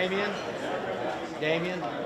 Damian? Damian?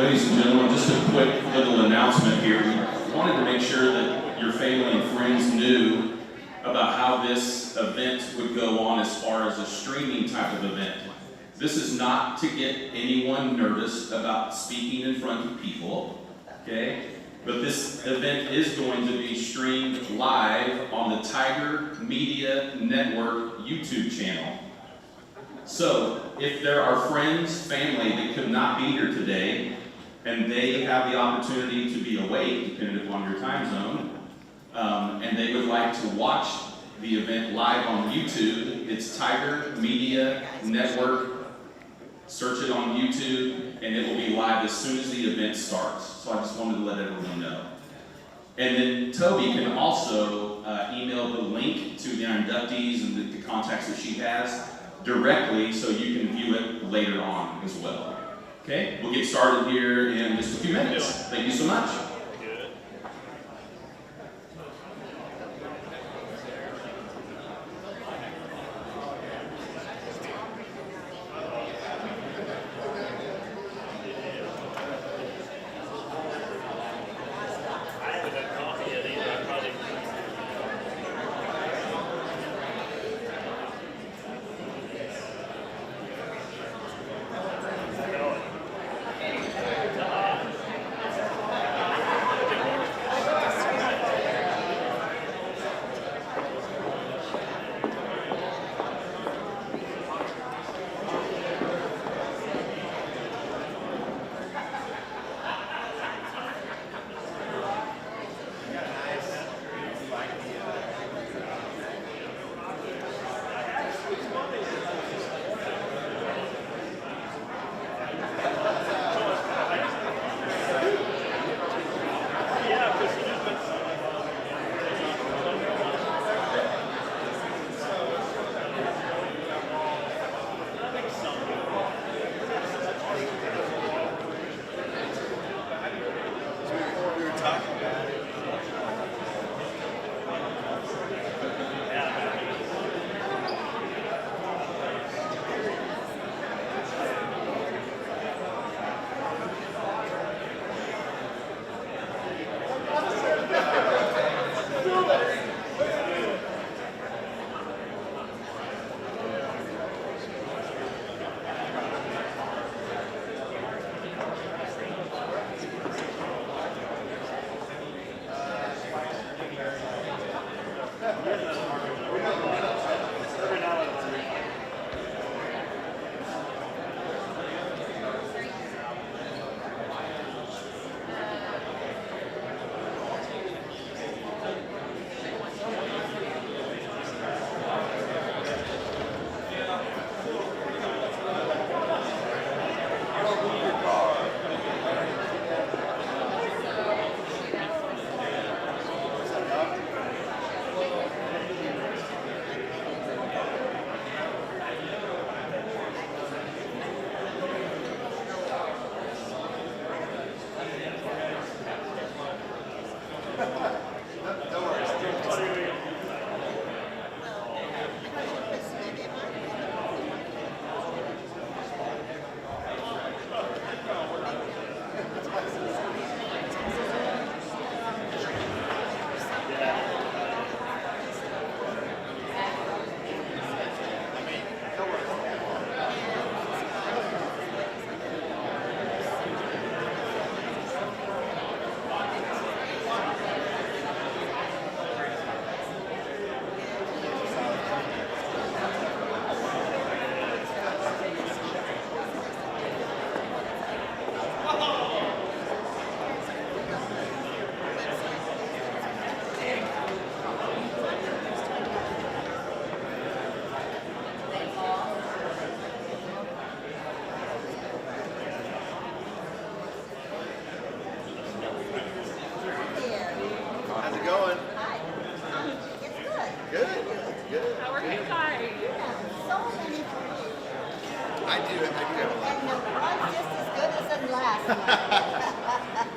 Ladies and gentlemen, just a quick little announcement here. We wanted to make sure that your family and friends knew about how this event would go on as far as a streaming type of event. This is not to get anyone nervous about speaking in front of people, okay? But this event is going to be streamed live on the Tiger Media Network YouTube channel. So, if there are friends, family that could not be here today, and they have the opportunity to be awake, depending upon your time zone, and they would like to watch the event live on YouTube, it's Tiger Media Network. Search it on YouTube, and it will be live as soon as the event starts. So I just wanted to let everyone know. And then Toby can also email the link to the inductees and the contacts that she has directly, so you can view it later on as well. Okay, we'll get started here in just a few minutes. Thank you so much.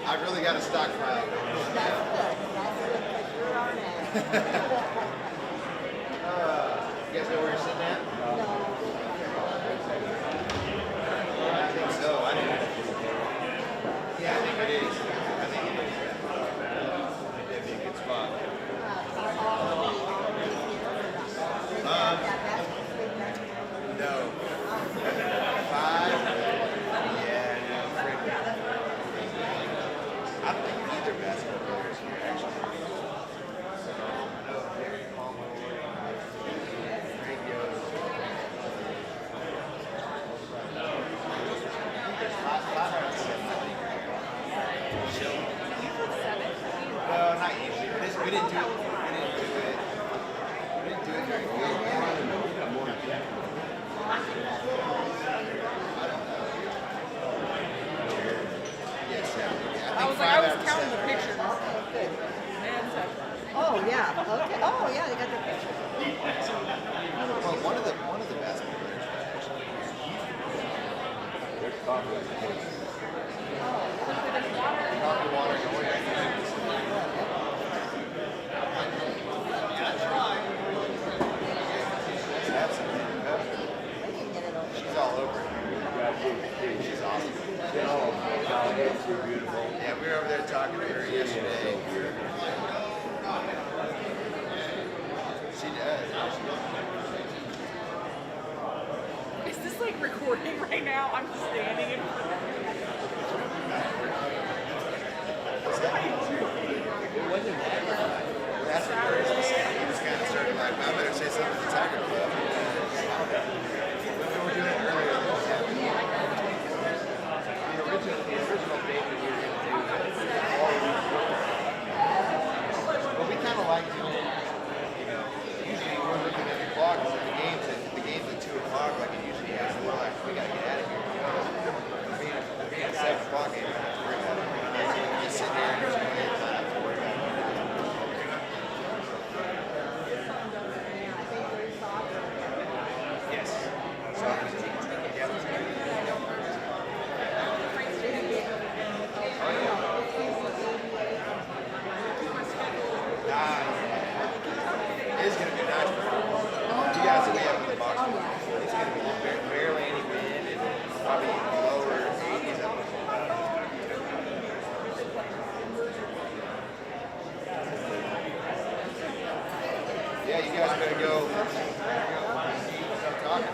I've really got a stockpile. That's good, because you're our man. You guys know where you're sitting at? No. I think so. I didn't. Okay, oh, yeah, they got their picture. Well, one of the basketball players. There's coffee. Coffee, water, no way. That's something. They can get it over. She's all over it. She's awesome. Oh, God, it's so beautiful. Yeah, we were over there talking to her yesterday. She does. Is this like recording right now? I'm just standing in front of That's what Curtis was saying. He was kind of started like, I better say something to the Tiger Club. We were doing it earlier. The original date that we were going to do But we kind of like doing it, usually we're looking at the clock and the game's at 2 o'clock, like it usually is. We're like, we got to get out of here. Being at 7 o'clock, we don't have to worry about it. So we can just sit there and just play it. Not have to worry about it. Yes. Soccer team. Yep. It is going to be nice for you guys that we have in the box. It's going to be barely any wind and probably lower 80s up. Yeah, you guys better go. Start talking.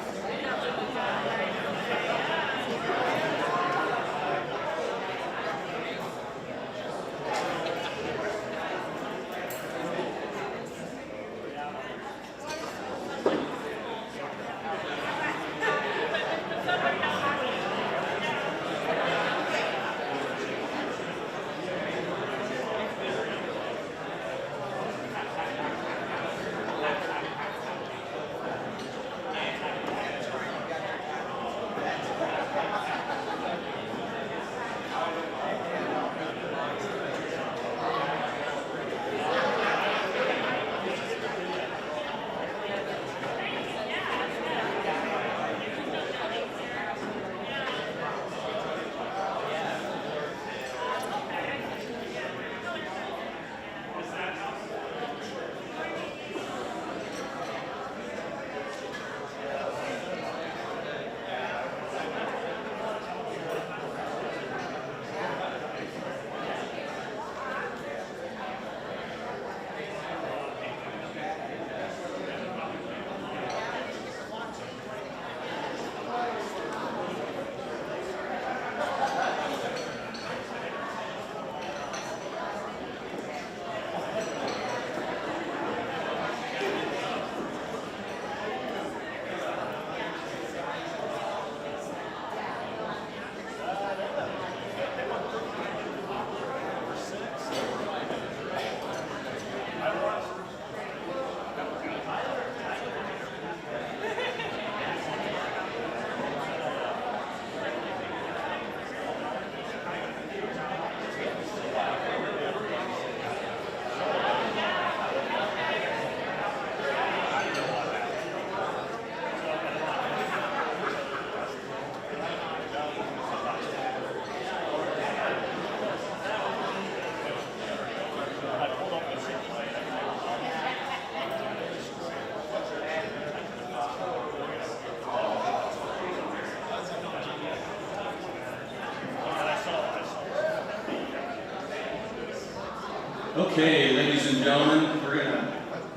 Okay, ladies and gentlemen, we're going to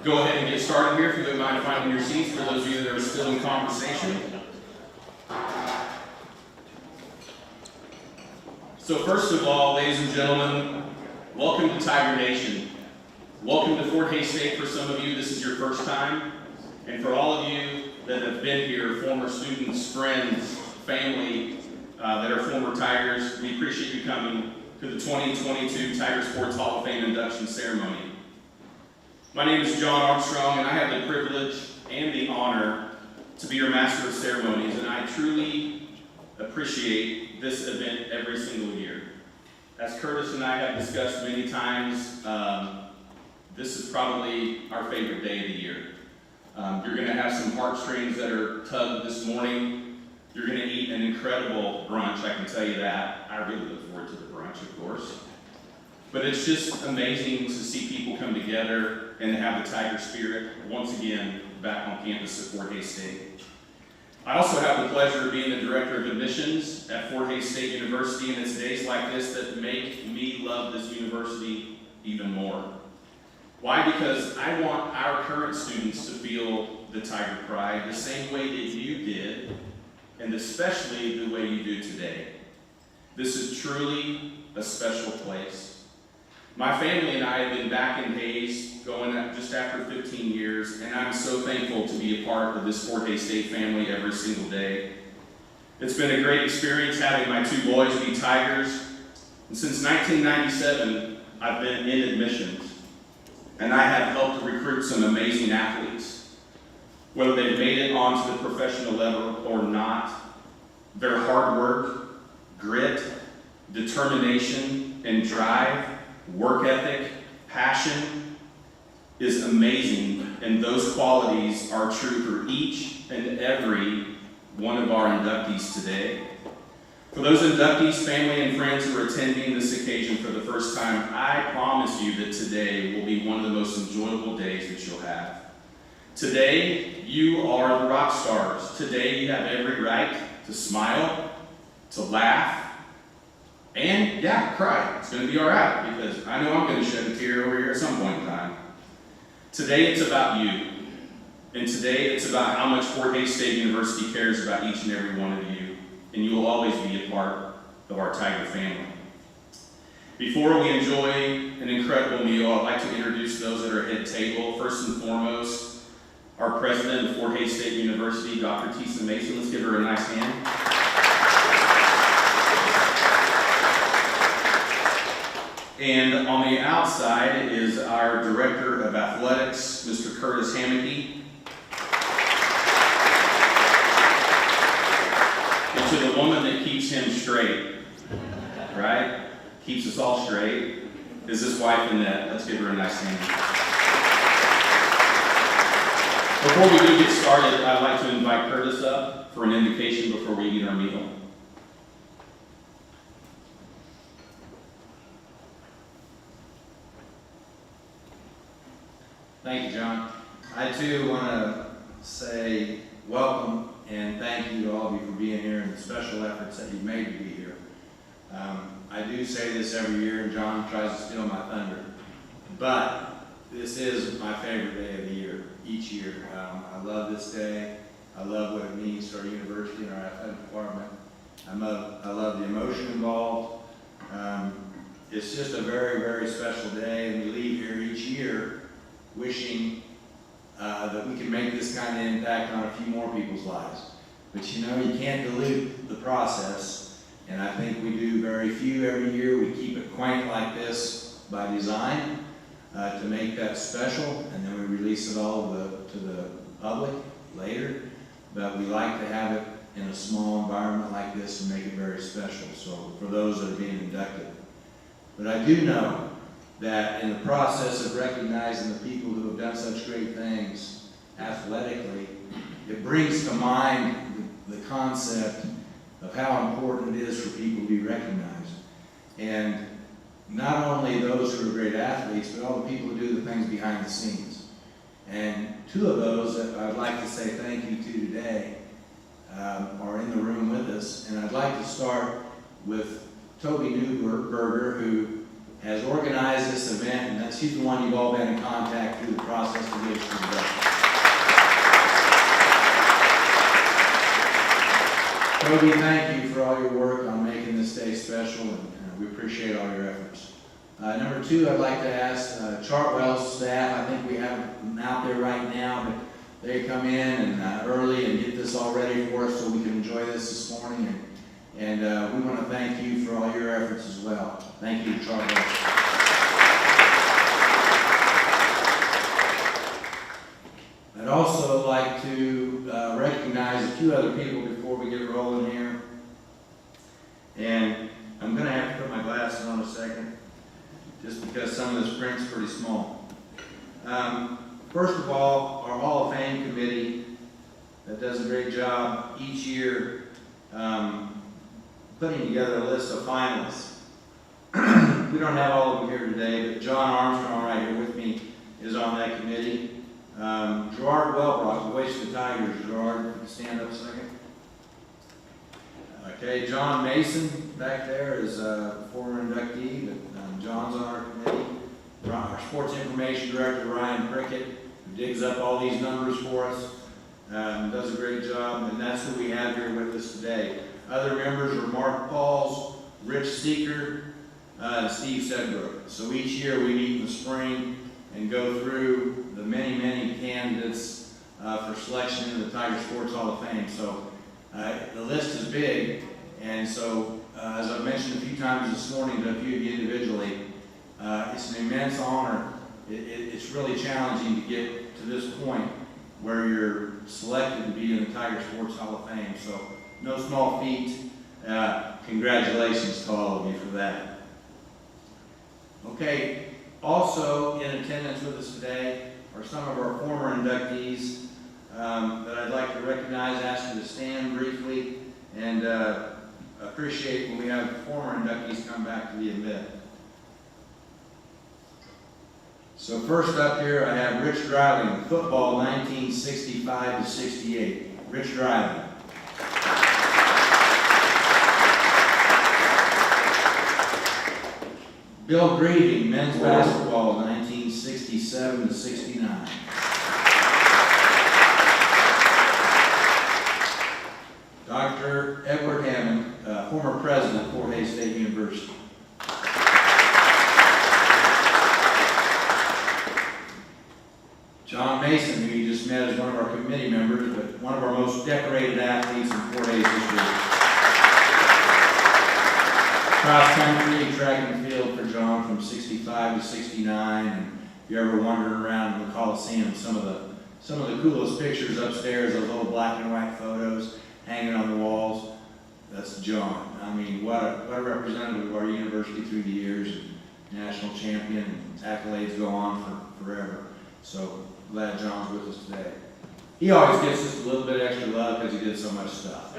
go ahead and get started here. If you wouldn't mind finding your seats for those of you that are still in conversation. So first of all, ladies and gentlemen, welcome to Tiger Nation. Welcome to Fort Hays State. For some of you, this is your first time. And for all of you that have been here, former students, friends, family that are former Tigers, we appreciate you coming to the 2022 Tiger Sports Hall of Fame induction ceremony. My name is John Armstrong, and I have the privilege and the honor to be your Master of Ceremonies, and I truly appreciate this event every single year. As Curtis and I have discussed many times, this is probably our favorite day of the year. You're going to have some heartstrings that are tugged this morning. You're going to eat an incredible brunch, I can tell you that. I really look forward to the brunch, of course. But it's just amazing to see people come together and have the Tiger spirit once again back on campus at Fort Hays State. I also have the pleasure of being the director of admissions at Fort Hays State University, and it's days like this that make me love this university even more. Why? Because I want our current students to feel the Tiger pride the same way that you did, and especially the way you do today. This is truly a special place. My family and I have been back in Hays going just after 15 years, and I'm so thankful to be a part of this Fort Hays State family every single day. It's been a great experience having my two boys be Tigers, and since 1997, I've been in admissions, and I have helped recruit some amazing athletes. Whether they've made it onto the professional level or not, their hard work, grit, determination, and drive, work ethic, passion is amazing, and those qualities are true for each and every one of our inductees today. For those inductees, family, and friends who are attending this occasion for the first time, I promise you that today will be one of the most enjoyable days that you'll have. Today, you are the rock stars. Today, you have every right to smile, to laugh, and yeah, cry. It's going to be all right, because I know I'm going to shed a tear over here at some point in time. Today, it's about you. And today, it's about how much Fort Hays State University cares about each and every one of you. And you will always be a part of our Tiger family. Before we enjoy an incredible meal, I'd like to introduce those that are at table. First and foremost, our president of Fort Hays State University, Dr. Tisa Mason. Let's give her a nice hand. And on the outside is our Director of Athletics, Mr. Curtis Hammocky. And to the woman that keeps him straight, right? Keeps us all straight, is his wife, Annette. Let's give her a nice hand. Before we do get started, I'd like to invite Curtis up for an invocation before we eat our meal. Thank you, John. I too want to say welcome and thank you to all of you for being here and the special efforts that you've made to be here. I do say this every year, and John tries to steal my thunder, but this is my favorite day of the year, each year. I love this day. I love what it means to our university and our athletic department. I love the emotion involved. It's just a very, very special day, and we leave here each year wishing that we can make this kind of impact on a few more people's lives. But you know, you can't dilute the process, and I think we do very few every year. We keep it quaint like this by design to make that special, and then we release it all to the public later. But we like to have it in a small environment like this and make it very special, so for those that are being inducted. But I do know that in the process of recognizing the people who have done such great things athletically, it brings to mind the concept of how important it is for people to be recognized. And not only those who are great athletes, but all the people who do the things behind the scenes. And two of those that I'd like to say thank you to today are in the room with us. And I'd like to start with Toby Newberger, who has organized this event, and she's the one you've all been in contact through the process of which we've done. Toby, thank you for all your work on making this day special, and we appreciate all your efforts. Number two, I'd like to ask Chartwell's staff. I think we have them out there right now, but they come in and early and get this all ready for us so we can enjoy this morning. And we want to thank you for all your efforts as well. Thank you, Chartwell. I'd also like to recognize a few other people before we get rolling here. And I'm going to have to put my glasses on a second, just because some of this print's pretty small. First of all, our Hall of Fame committee that does a great job each year putting together a list of finalists. We don't have all of them here today, but John Armstrong right here with me is on that committee. Gerard Wellbrock, voice of the Tigers. Gerard, stand up a second. Okay, John Mason back there is a former inductee, but John's on our committee. Our sports information director, Ryan Prickett, who digs up all these numbers for us, does a great job, and that's who we have here with us today. Other members are Mark Pauls, Rich Seeker, and Steve Sedbrook. So each year we meet in the spring and go through the many, many candidates for selection in the Tiger Sports Hall of Fame. So the list is big, and so as I've mentioned a few times this morning to a few of you individually, it's an immense honor. It's really challenging to get to this point where you're selected to be in the Tiger Sports Hall of Fame. So no small feat. Congratulations to all of you for that. Okay, also in attendance with us today are some of our former inductees that I'd like to recognize, ask you to stand briefly, and appreciate when we have former inductees come back to the event. So first up here I have Rich Dryling, football 1965 to 68. Rich Dryling. Bill Grieving, men's basketball 1967 to 69. Dr. Edward Hammond, former president of Fort Hays State University. John Mason, who you just met, is one of our committee members, but one of our most decorated athletes in Fort Hays history. Cross country, track and field for John from 65 to 69, and if you're ever wandering around in the Coliseum, some of the coolest pictures upstairs, those old black and white photos hanging on the walls, that's John. I mean, what a representative of our university through the years, national champion, and accolades go on for forever. So glad John's with us today. He always gets just a little bit extra love because he did so much stuff.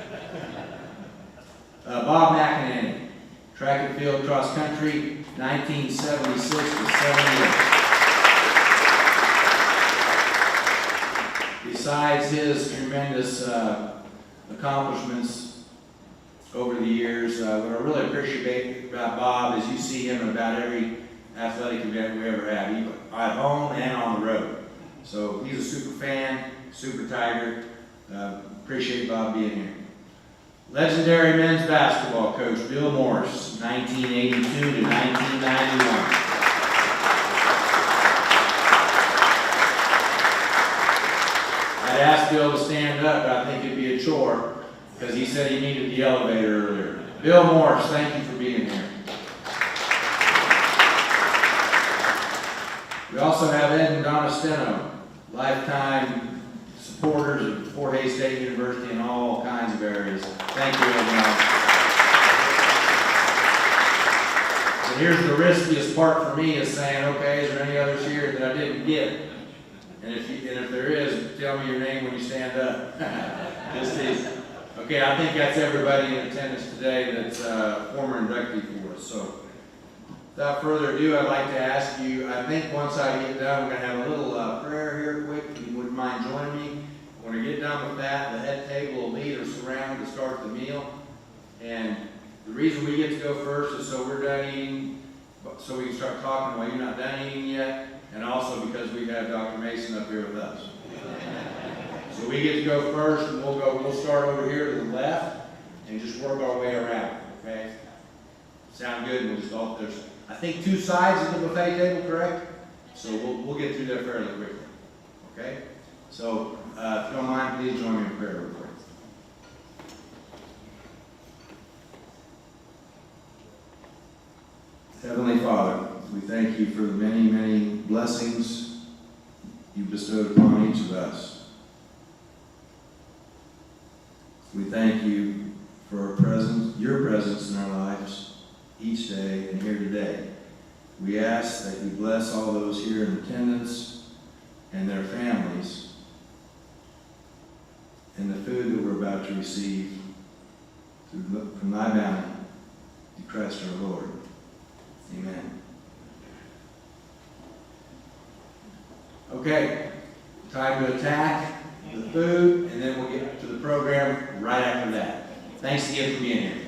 Bob McEnany, track and field cross country, 1976 to 78. Besides his tremendous accomplishments over the years, what I really appreciate about Bob is you see him at about every athletic event we ever have, even at home and on the road. So he's a super fan, super Tiger. Appreciate Bob being here. Legendary men's basketball coach Bill Morse, 1982 to 1991. I'd asked Bill to stand up, but I think it'd be a chore because he said he needed the elevator earlier. Bill Morse, thank you for being here. We also have Ed and Donna Steno, lifetime supporters of Fort Hays State University in all kinds of areas. Thank you, Ed and Donna. And here's the riskiest part for me is saying, okay, is there any others here that I didn't get? And if there is, tell me your name when you stand up. Just teasing. Okay, I think that's everybody in attendance today that's former inductee for us. So without further ado, I'd like to ask you, I think once I get done, we're going to have a little prayer here quick. If you wouldn't mind joining me. When we get done with that, the head table will lead or surround to start the meal. And the reason we get to go first is so we're done eating, so we can start talking while you're not done eating yet, and also because we have Dr. Mason up here with us. So we get to go first, and we'll start over here to the left and just work our way around, okay? Sound good? We'll just all, there's, I think, 2 sides of the buffet table, correct? So we'll get through that fairly quickly, okay? So if you don't mind, please join me in prayer real quick. Heavenly Father, we thank you for the many, many blessings you bestowed upon each of us. We thank you for your presence in our lives each day and here today. We ask that you bless all those here in attendance and their families and the food that we're about to receive from thy bounty, through Christ our Lord. Amen. Okay, time to attack the food, and then we'll get to the program right after that. Thanks again for being here.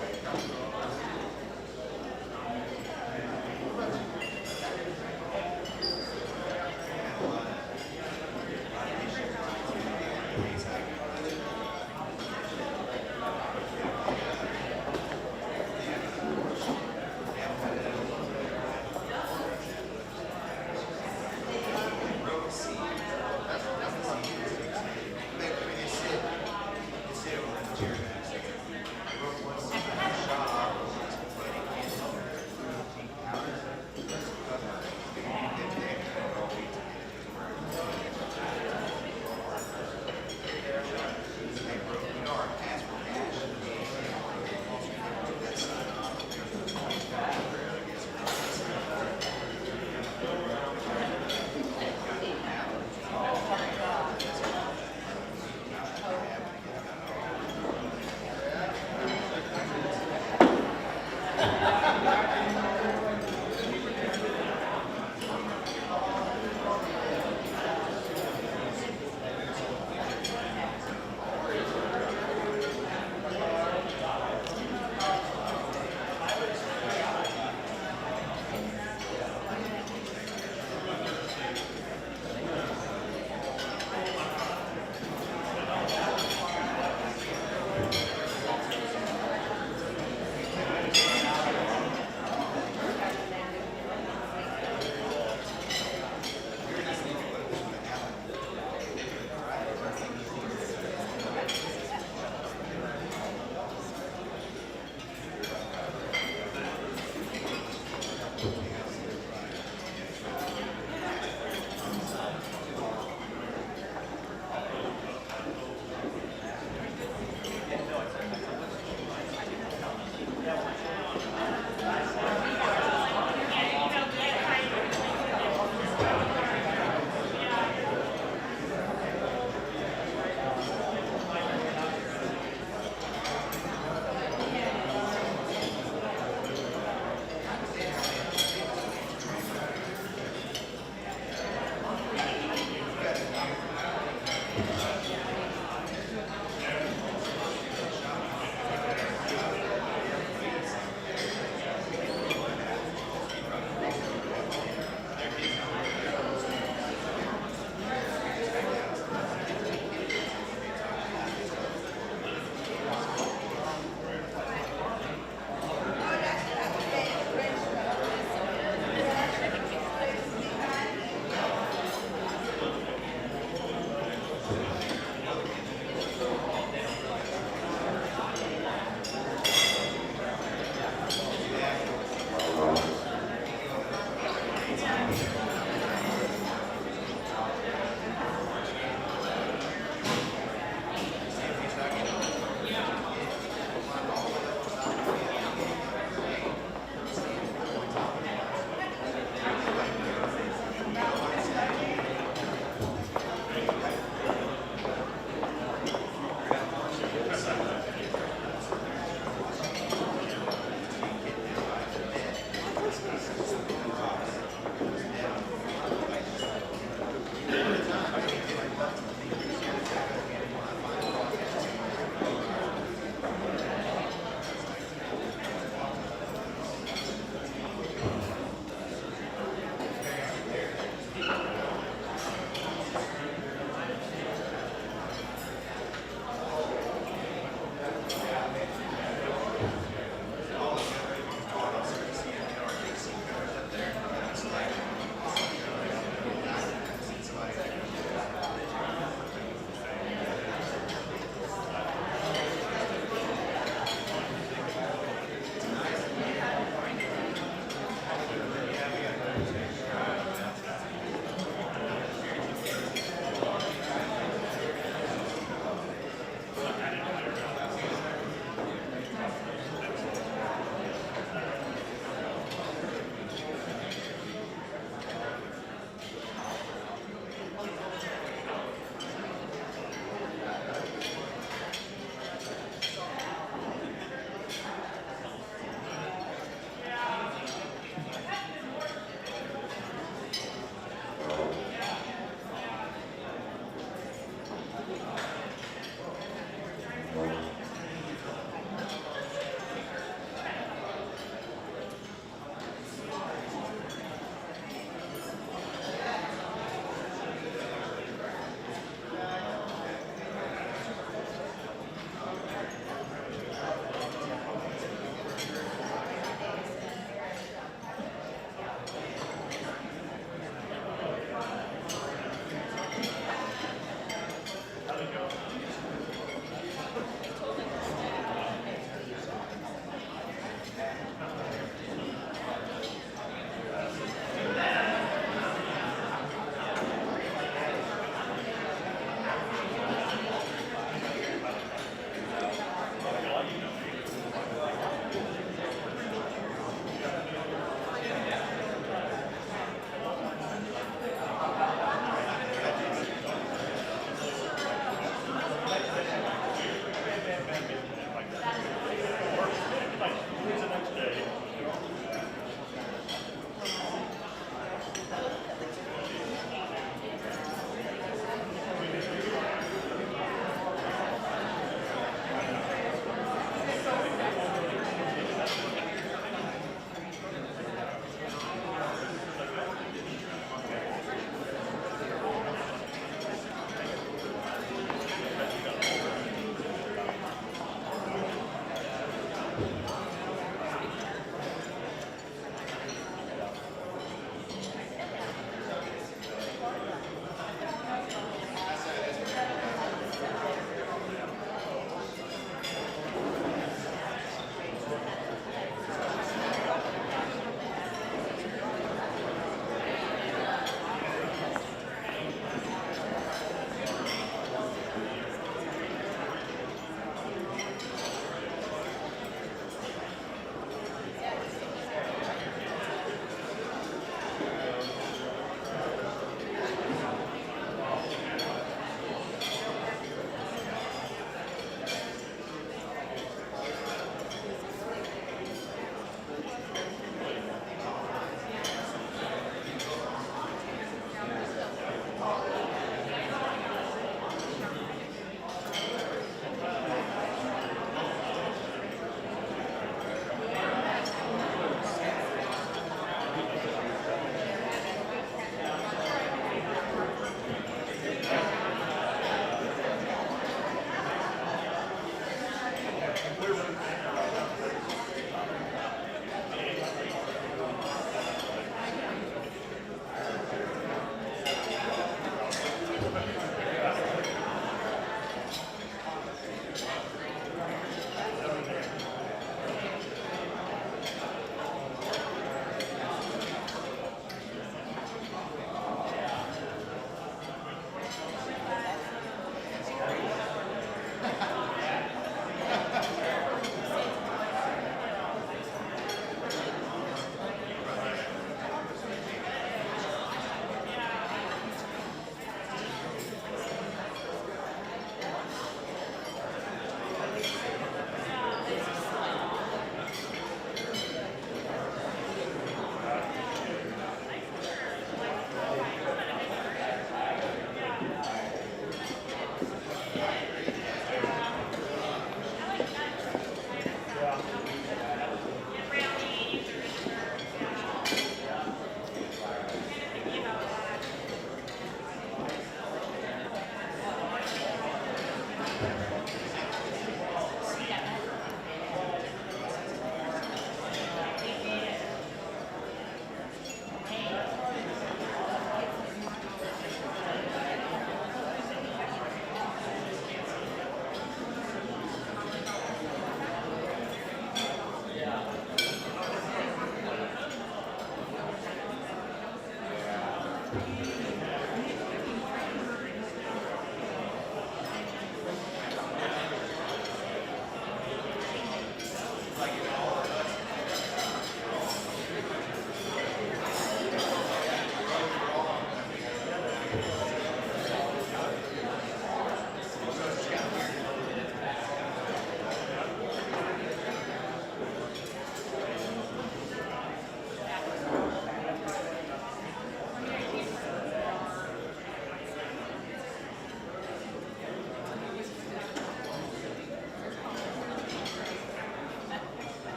I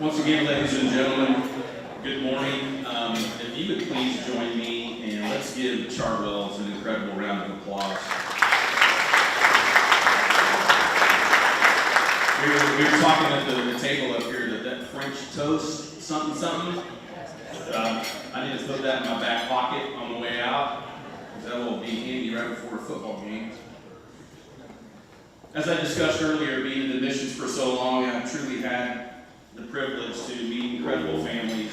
Once again, ladies and gentlemen, good morning. If you would please join me and let's give Chartwells an incredible round of applause. We were talking at the table up here that French toast, something. I need to put that in my back pocket on the way out, because that will be handy right before a football game. As I discussed earlier, being in admissions for so long, I've truly had the privilege to meet incredible families.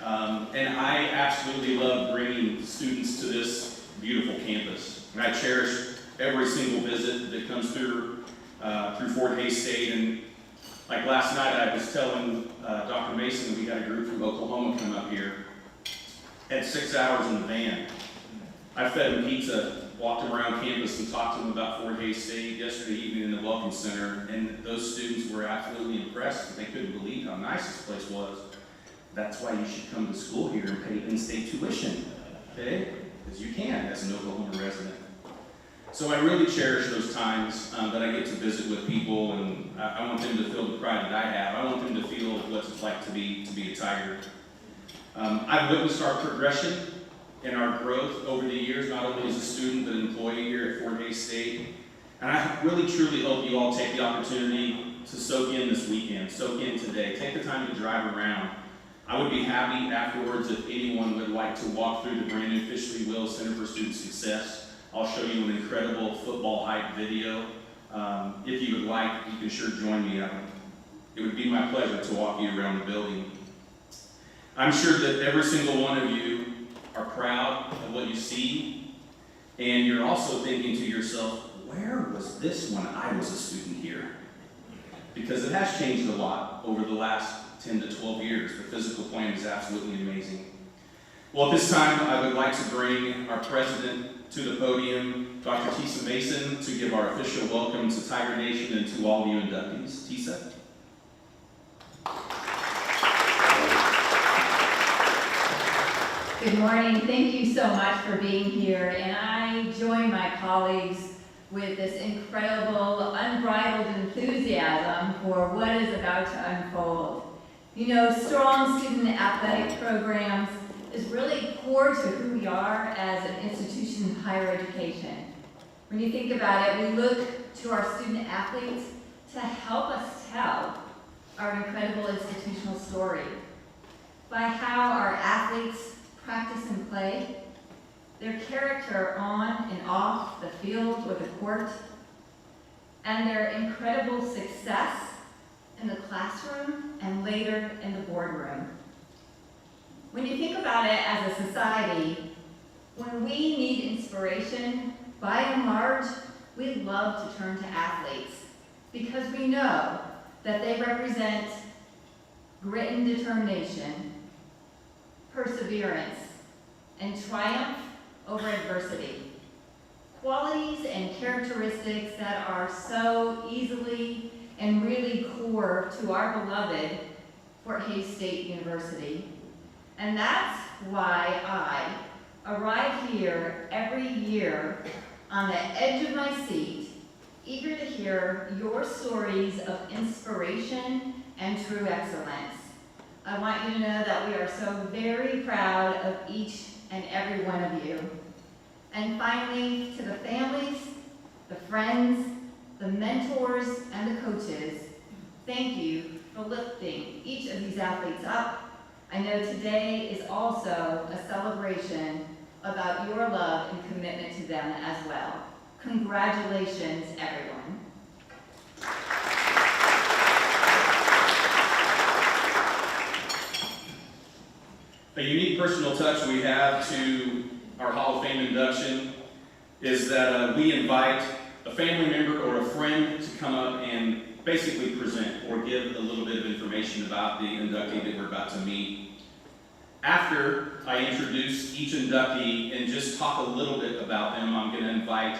And I absolutely love bringing students to this beautiful campus. And I cherish every single visit that comes through Fort Hays State. And like last night, I was telling Dr. Mason, we got a group from Oklahoma come up here. Had 6 hours in the van. I fed them pizza, walked them around campus and talked to them about Fort Hays State yesterday evening in the Welcome Center, and those students were absolutely impressed. They couldn't believe how nice this place was. That's why you should come to school here and pay in-state tuition, okay? Because you can as an Oklahoma resident. So I really cherish those times that I get to visit with people, and I want them to feel the pride that I have. I want them to feel what it's like to be a Tiger. I've witnessed our progression and our growth over the years, not only as a student, but an employee here at Fort Hays State. And I really, truly hope you all take the opportunity to soak in this weekend, soak in today. Take the time to drive around. I would be happy afterwards if anyone would like to walk through the brand new Fishley Wills Center for Student Success. I'll show you an incredible football hype video. If you would like, you can sure join me. It would be my pleasure to walk you around the building. I'm sure that every single one of you are proud of what you see, and you're also thinking to yourself, where was this when I was a student here? Because it has changed a lot over the last 10 to 12 years. The physical plant is absolutely amazing. Well, at this time, I would like to bring our president to the podium, Dr. Tisa Mason, to give our official welcome to Tiger Nation and to all you inductees. Tisa? Good morning. Thank you so much for being here. And I join my colleagues with this incredible, unbridled enthusiasm for what is about to unfold. You know, strong student athletic programs is really core to who we are as an institution in higher education. When you think about it, we look to our student athletes to help us tell our incredible institutional story, by how our athletes practice and play, their character on and off the field or the court, and their incredible success in the classroom and later in the boardroom. When you think about it as a society, when we need inspiration, by and large, we love to turn to athletes because we know that they represent grit and determination, perseverance, and triumph over adversity. Qualities and characteristics that are so easily and really core to our beloved Fort Hays State University. And that's why I arrive here every year on the edge of my seat, eager to hear your stories of inspiration and true excellence. I want you to know that we are so very proud of each and every one of you. And finally, to the families, the friends, the mentors, and the coaches, thank you for lifting each of these athletes up. I know today is also a celebration about your love and commitment to them as well. Congratulations, everyone. A unique personal touch we have to our Hall of Fame induction is that we invite a family member or a friend to come up and basically present or give a little bit of information about the inductee that we're about to meet. After I introduce each inductee and just talk a little bit about them, I'm going to invite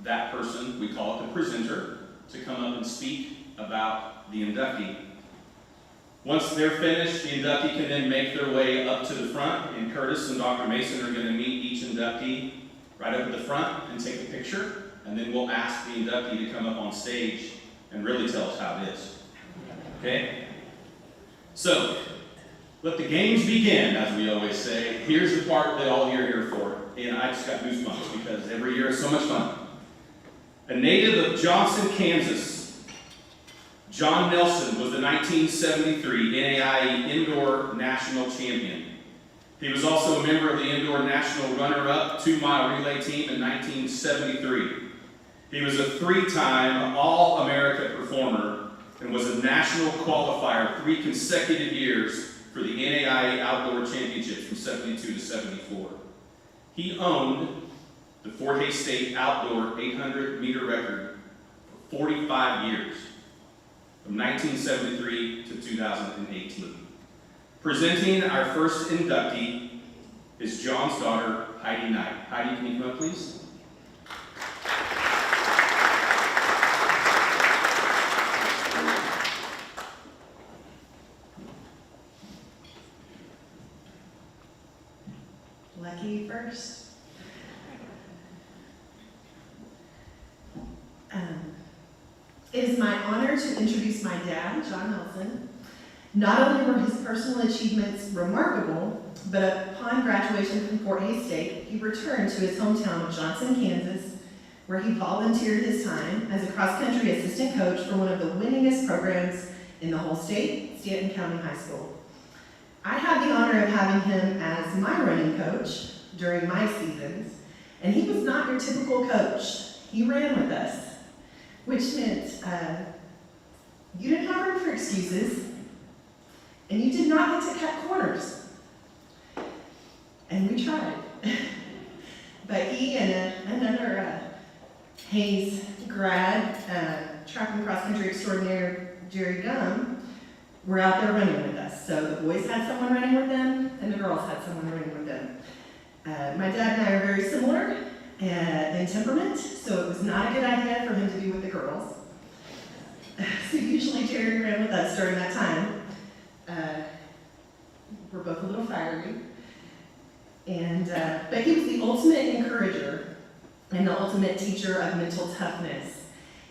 that person, we call it the presenter, to come up and speak about the inductee. Once they're finished, the inductee can then make their way up to the front, and Curtis and Dr. Mason are going to meet each inductee right up at the front and take a picture, and then we'll ask the inductee to come up on stage and really tell us how it is. Okay? So, let the games begin, as we always say. Here's the part that all you're here for, and I just got goosebumps because every year is so much fun. A native of Johnson, Kansas, John Nelson was the 1973 NAIA Indoor National Champion. He was also a member of the Indoor National Runner-Up 2-mile relay team in 1973. He was a 3-time All-America performer and was a national qualifier 3 consecutive years for the NAIA Outdoor Championships from 72 to 74. He owned the Fort Hays State Outdoor 800-meter record for 45 years, from 1973 to 2018. Presenting our first inductee is John's daughter, Heidi Knight. Heidi, can you come up, please? Lucky first. It is my honor to introduce my dad, John Nelson. Not only were his personal achievements remarkable, but upon graduation from Fort Hays State, he returned to his hometown of Johnson, Kansas, where he volunteered his time as a cross-country assistant coach for one of the winningest programs in the whole state, Stanton County High School. I had the honor of having him as my running coach during my seasons, and he was not your typical coach. He ran with us, which meant you didn't have room for excuses, and you did not get to cut corners. And we tried. But he and another Hays grad, track and cross country extraordinaire, Jerry Gum, were out there running with us. So the boys had someone running with them, and the girls had someone running with them. My dad and I are very similar in temperament, so it was not a good idea for him to be with the girls. So usually Jerry ran with us during that time. We're both a little fiery. But he was the ultimate encourager and the ultimate teacher of mental toughness.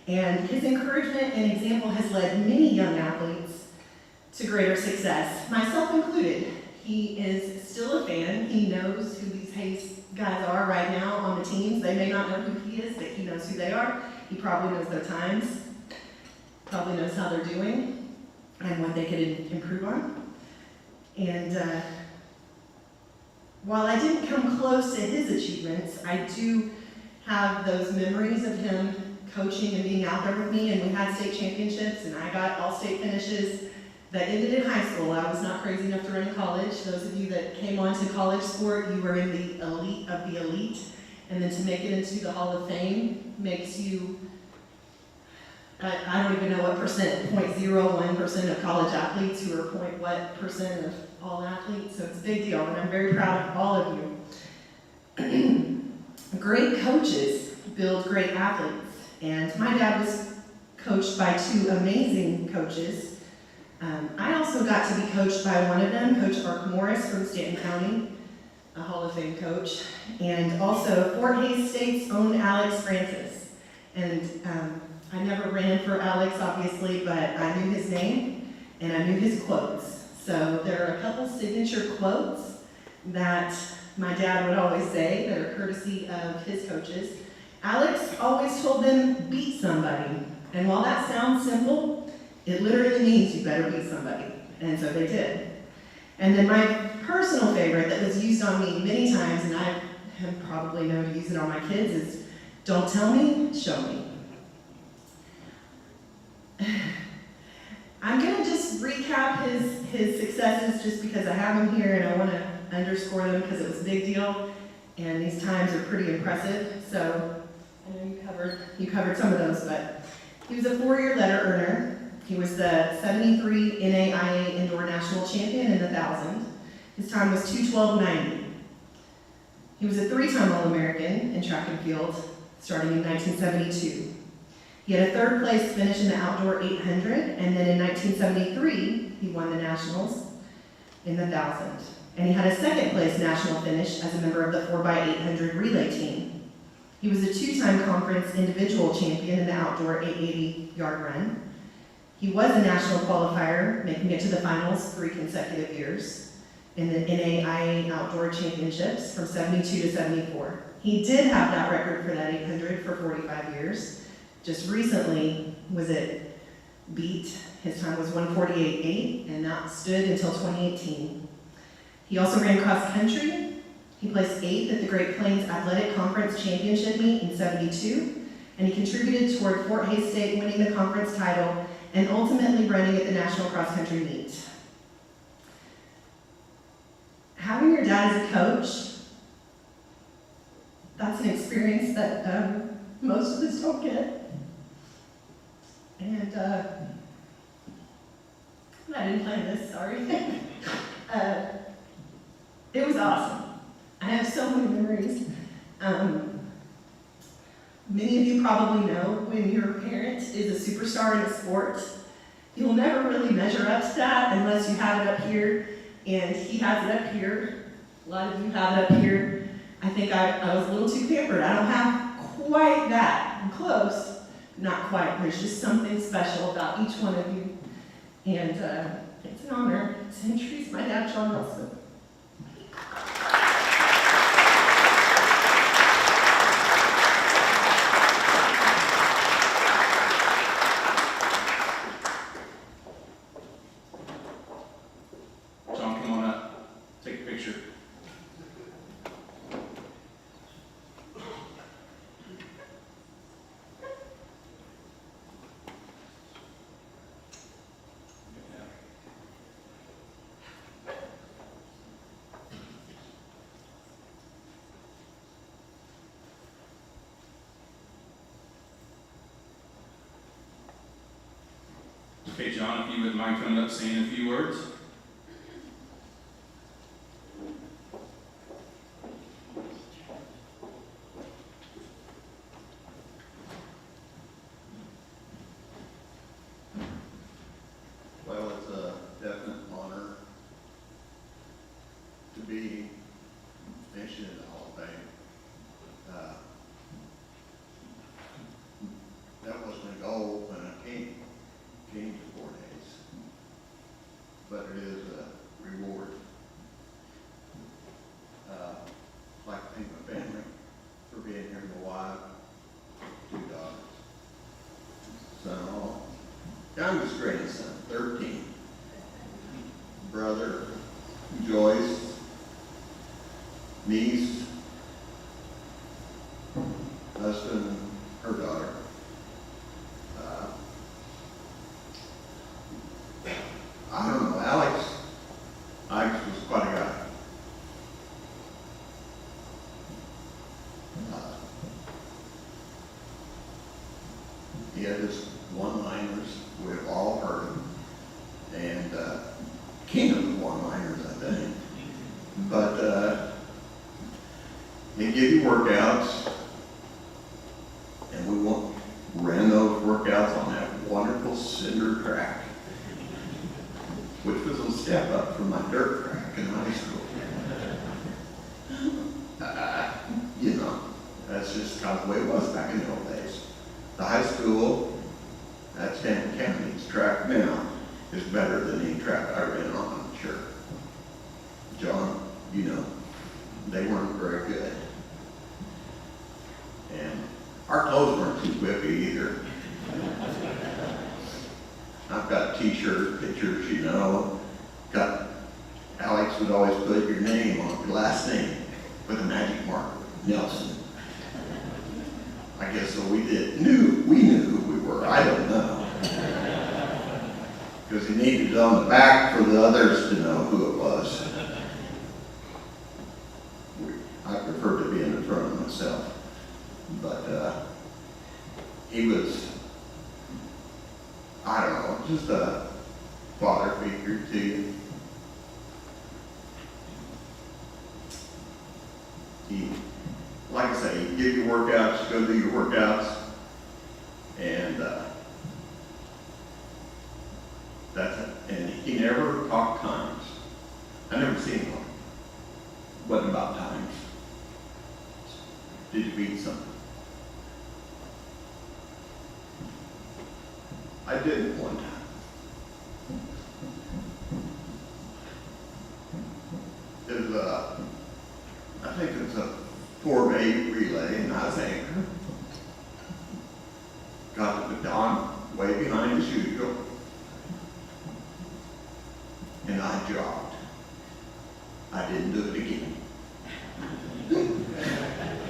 And his encouragement and example has led many young athletes to greater success, myself included. He is still a fan. He knows who these Hays guys are right now on the teams. They may not know who he is, but he knows who they are. He probably knows their times, probably knows how they're doing. and what they could improve on. And while I didn't come close to his achievements, I do have those memories of him coaching and being out there with me, and we had state championships, and I got all-state finishes that ended in high school. I was not crazy enough to run in college. Those of you that came on to college sport, you were in the elite of the elite, and then to make it into the Hall of Fame makes you, I don't even know what percent, 0.01% of college athletes who are point what percent of all athletes, so it's a big deal, and I'm very proud of all of you. Great coaches build great athletes, and my dad was coached by two amazing coaches. I also got to be coached by one of them, Coach Morse from Stanton County, a Hall of Fame coach, and also Fort Hays State's own Alex Francis. And I never ran for Alex, obviously, but I knew his name and I knew his quotes. So there are a couple signature quotes that my dad would always say that are courtesy of his coaches. Alex always told them, beat somebody. And while that sounds simple, it literally means you better beat somebody. And so they did. And then my personal favorite that was used on me many times, and I have probably known to use it on my kids, is don't tell me, show me. I'm going to just recap his successes just because I have him here and I want to underscore them because it was a big deal and these times are pretty impressive. So I know you covered some of those, but he was a 4-year letter earner. He was the 73 NAIA Indoor National Champion in the 1,000. His time was 2:12.90. He was a 3-time All-American in track and field, starting in 1972. He had a 3rd place finish in the outdoor 800, and then in 1973, he won the nationals in the 1,000. And he had a 2nd place national finish as a member of the 4x800 relay team. He was a 2-time conference individual champion in the outdoor 880-yard run. He was a national qualifier, making it to the finals 3 consecutive years in the NAIA Outdoor Championships from 72 to 74. He did have that record for that 800 for 45 years. Just recently was it beat. His time was 1:48.8, and that stood until 2018. He also ran cross country. He placed 8th at the Great Plains Athletic Conference Championship meet in 72, and he contributed toward Fort Hays State winning the conference title and ultimately running at the National Cross Country meet. Having your dad as a coach, that's an experience that most of us don't get. And I didn't plan this, sorry. It was awesome. I have so many memories. Many of you probably know when your parent is a superstar in a sport, you'll never really measure up to that unless you have it up here, and he has it up here. A lot of you have it up here. I think I was a little too pampered. I don't have quite that. I'm close, not quite. There's just something special about each one of you, and it's an honor to introduce my dad, John Nelson. Okay, John, if you wouldn't mind coming up saying a few words. Well, it's a definite honor to be mentioned in the Hall of Fame. That was my goal when I came to Fort Hays. But youngest grandson, 13. Brother, Joyce, niece, husband, her daughter. I don't know, Alex was quite a guy. He had his one-liners, we've all heard them, and king of the one-liners, I think. But he'd give you workouts, and we ran those workouts on that wonderful cinder track, which was a step up from my dirt track in high school. You know, that's just kind of the way it was back in the old days. The high school at Stanton County's track now is better than any track I ran on, I'm sure. John, you know, they weren't very good. And our clothes weren't too whippy either. I've got t-shirt pictures, you know. Alex would always put your name on your last name with a magic marker, Nelson. I guess so we knew who we were, I don't know. Because he needed it on the back for the others to know who it was. I prefer to be in the front myself. But he was, I don't know, just a father figure to you. He, like I say, he'd give you workouts, go do your workouts, and that's it. And he never talked times. I never seen one. Wasn't about times. Did you beat something? I did it one time. It was I think it was a 4-bay relay, and I was anchor. Got the baton way behind the chute, and I jogged. I didn't do it again.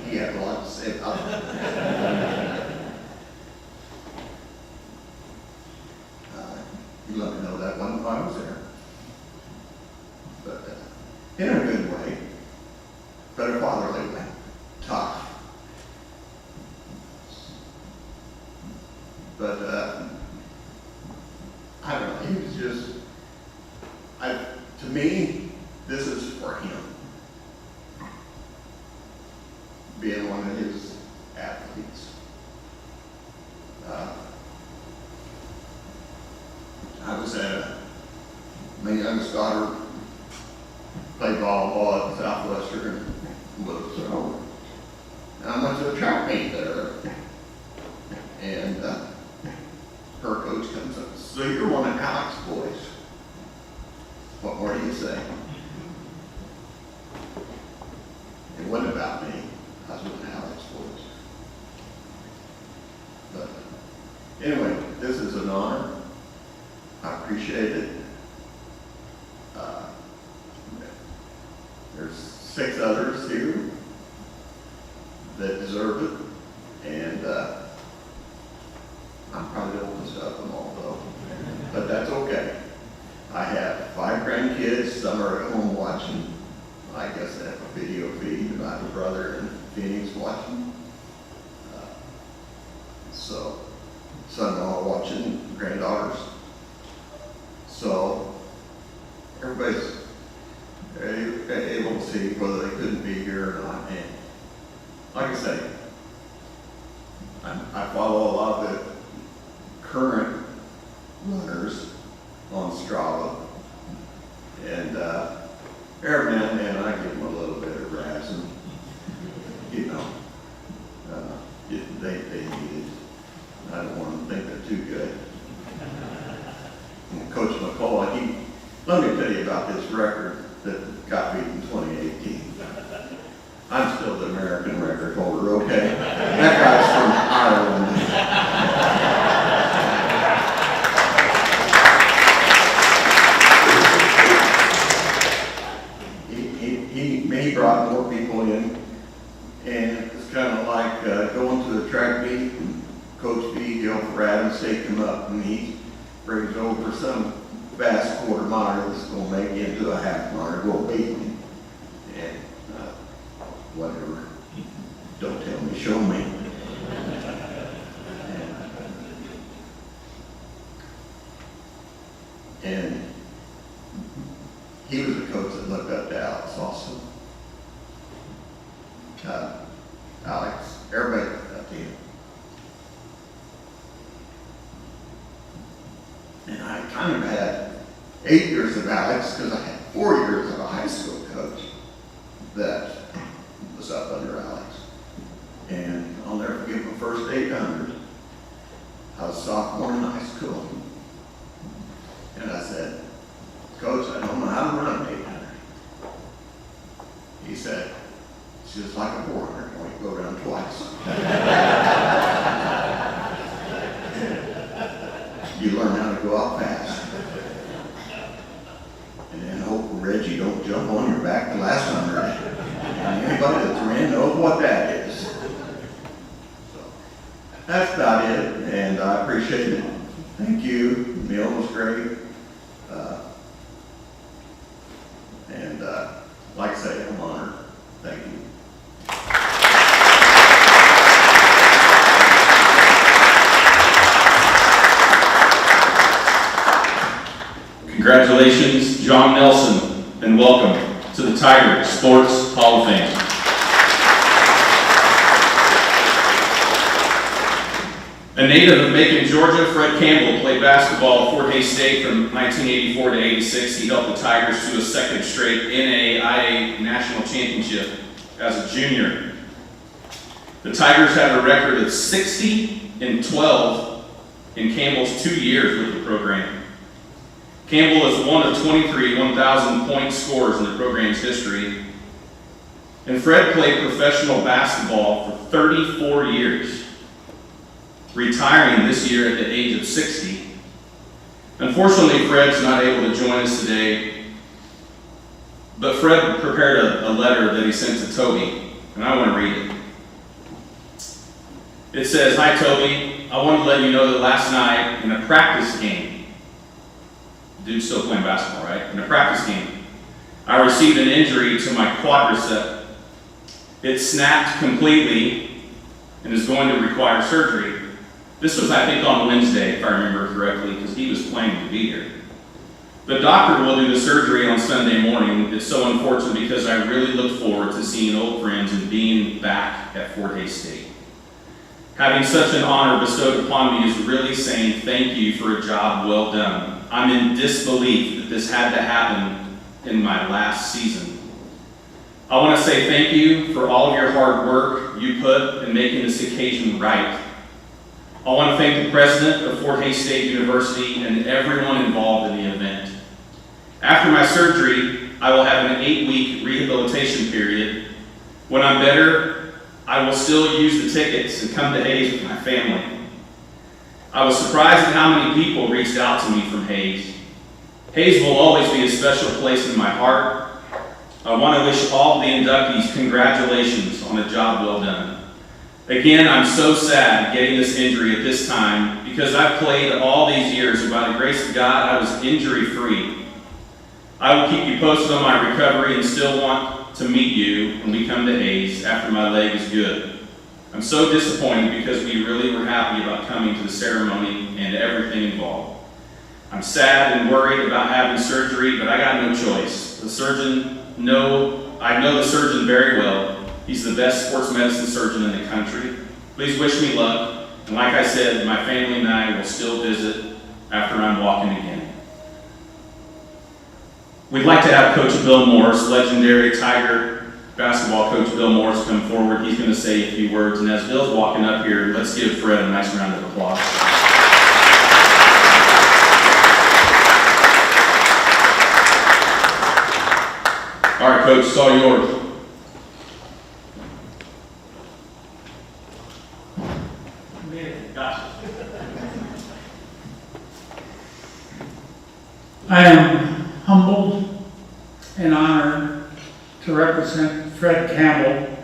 He had a lot to say about it. You let me know that one if I was there. But in a good way, but a fatherly way, tough. But I don't know, he was just, to me, this is for him. Being one of his athletes. I was at my youngest daughter played volleyball at Southwestern and was and I went to a track meet there, and her coach comes up, so you're one of Alex's boys. What more do you say? It wasn't about me. I was with Alex's boys. But anyway, this is an honor. I appreciate it. There's 6 others here that deserve it, and I'm probably the oldest of them all, though. But that's okay. I have 5 grandkids. Some are at home watching. I guess I have a video feed about my brother in Phoenix watching. So, son-in-law watching, granddaughters. So, everybody's able to see whether they couldn't be here or not. And like I say, I follow a lot of the current runners on Strava, and every now and then I give them a little bit of razzing. You know, they need it. I don't want to think they're too good. And Coach McCullough, let me tell you about this record that got beat in 2018. I'm still the American record holder, okay? That guy's from Ireland. he brings over some fast quarter mile that's gonna make into a half mile, go beat me. And, whatever, don't tell me, show me. And he was a coach that looked up to Alex also. Alex, everybody looked up to him. And I kind of had 8 years of Alex because I had 4 years of a high school coach that was up under Alex. And I'll never forget my first 800. I was a sophomore in high school. And I said, Coach, I don't know how to run an 800. He said, it's just like a 400, only go around twice. You learn how to go out fast. And then hope Reggie don't jump on your back the last 100. And anybody that's ran knows what that is. So that's about it, and I appreciate it. Thank you. The meal was great. Like I say, I'm honored. Thank you. Congratulations, John Nelson, and welcome to the Tiger Sports Hall of Fame. A native of Macon, Georgia, Fred Campbell played basketball at Fort Hays State from 1984 to 86. He helped the Tigers to a second straight NAIA national championship as a junior. The Tigers had a record of 60-12 in Campbell's 2 years with the program. Campbell is one of 23 1,000-point scorers in the program's history. And Fred played professional basketball for 34 years. Retiring this year at the age of 60. Unfortunately, Fred's not able to join us today, but Fred prepared a letter that he sent to Toby, and I want to read it. It says, "Hi Toby, I wanted to let you know that last night in a practice game," dude's still playing basketball, right? In a practice game, "I received an injury to my quadricep. It snapped completely and is going to require surgery." This was, I think, on Wednesday, if I remember correctly, because he was planning to be here. "The doctor will do the surgery on Sunday morning. It's so unfortunate because I really look forward to seeing old friends and being back at Fort Hays State. Having such an honor bestowed upon me is really saying thank you for a job well done. I'm in disbelief that this had to happen in my last season. I want to say thank you for all of your hard work you put in making this occasion right. I want to thank the president of Fort Hays State University and everyone involved in the event. After my surgery, I will have an 8-week rehabilitation period. When I'm better, I will still use the tickets and come to Hays with my family. I was surprised at how many people reached out to me from Hays. Hays will always be a special place in my heart. I want to wish all the inductees congratulations on a job well done. Again, I'm so sad getting this injury at this time because I've played all these years and by the grace of God, I was injury-free. I will keep you posted on my recovery and still want to meet you when we come to Hays after my leg is good. I'm so disappointed because we really were happy about coming to the ceremony and everything involved. I'm sad and worried about having surgery, but I got no choice. I know the surgeon very well. He's the best sports medicine surgeon in the country. Please wish me luck. And like I said, my family and I will still visit after I'm walking again." We'd like to have Coach Bill Morse, legendary Tiger basketball coach Bill Morse, come forward. He's going to say a few words. And as Bill's walking up here, let's give Fred a nice round of applause. All right, Coach, it's all yours. Gotcha. I am humbled and honored to represent Fred Campbell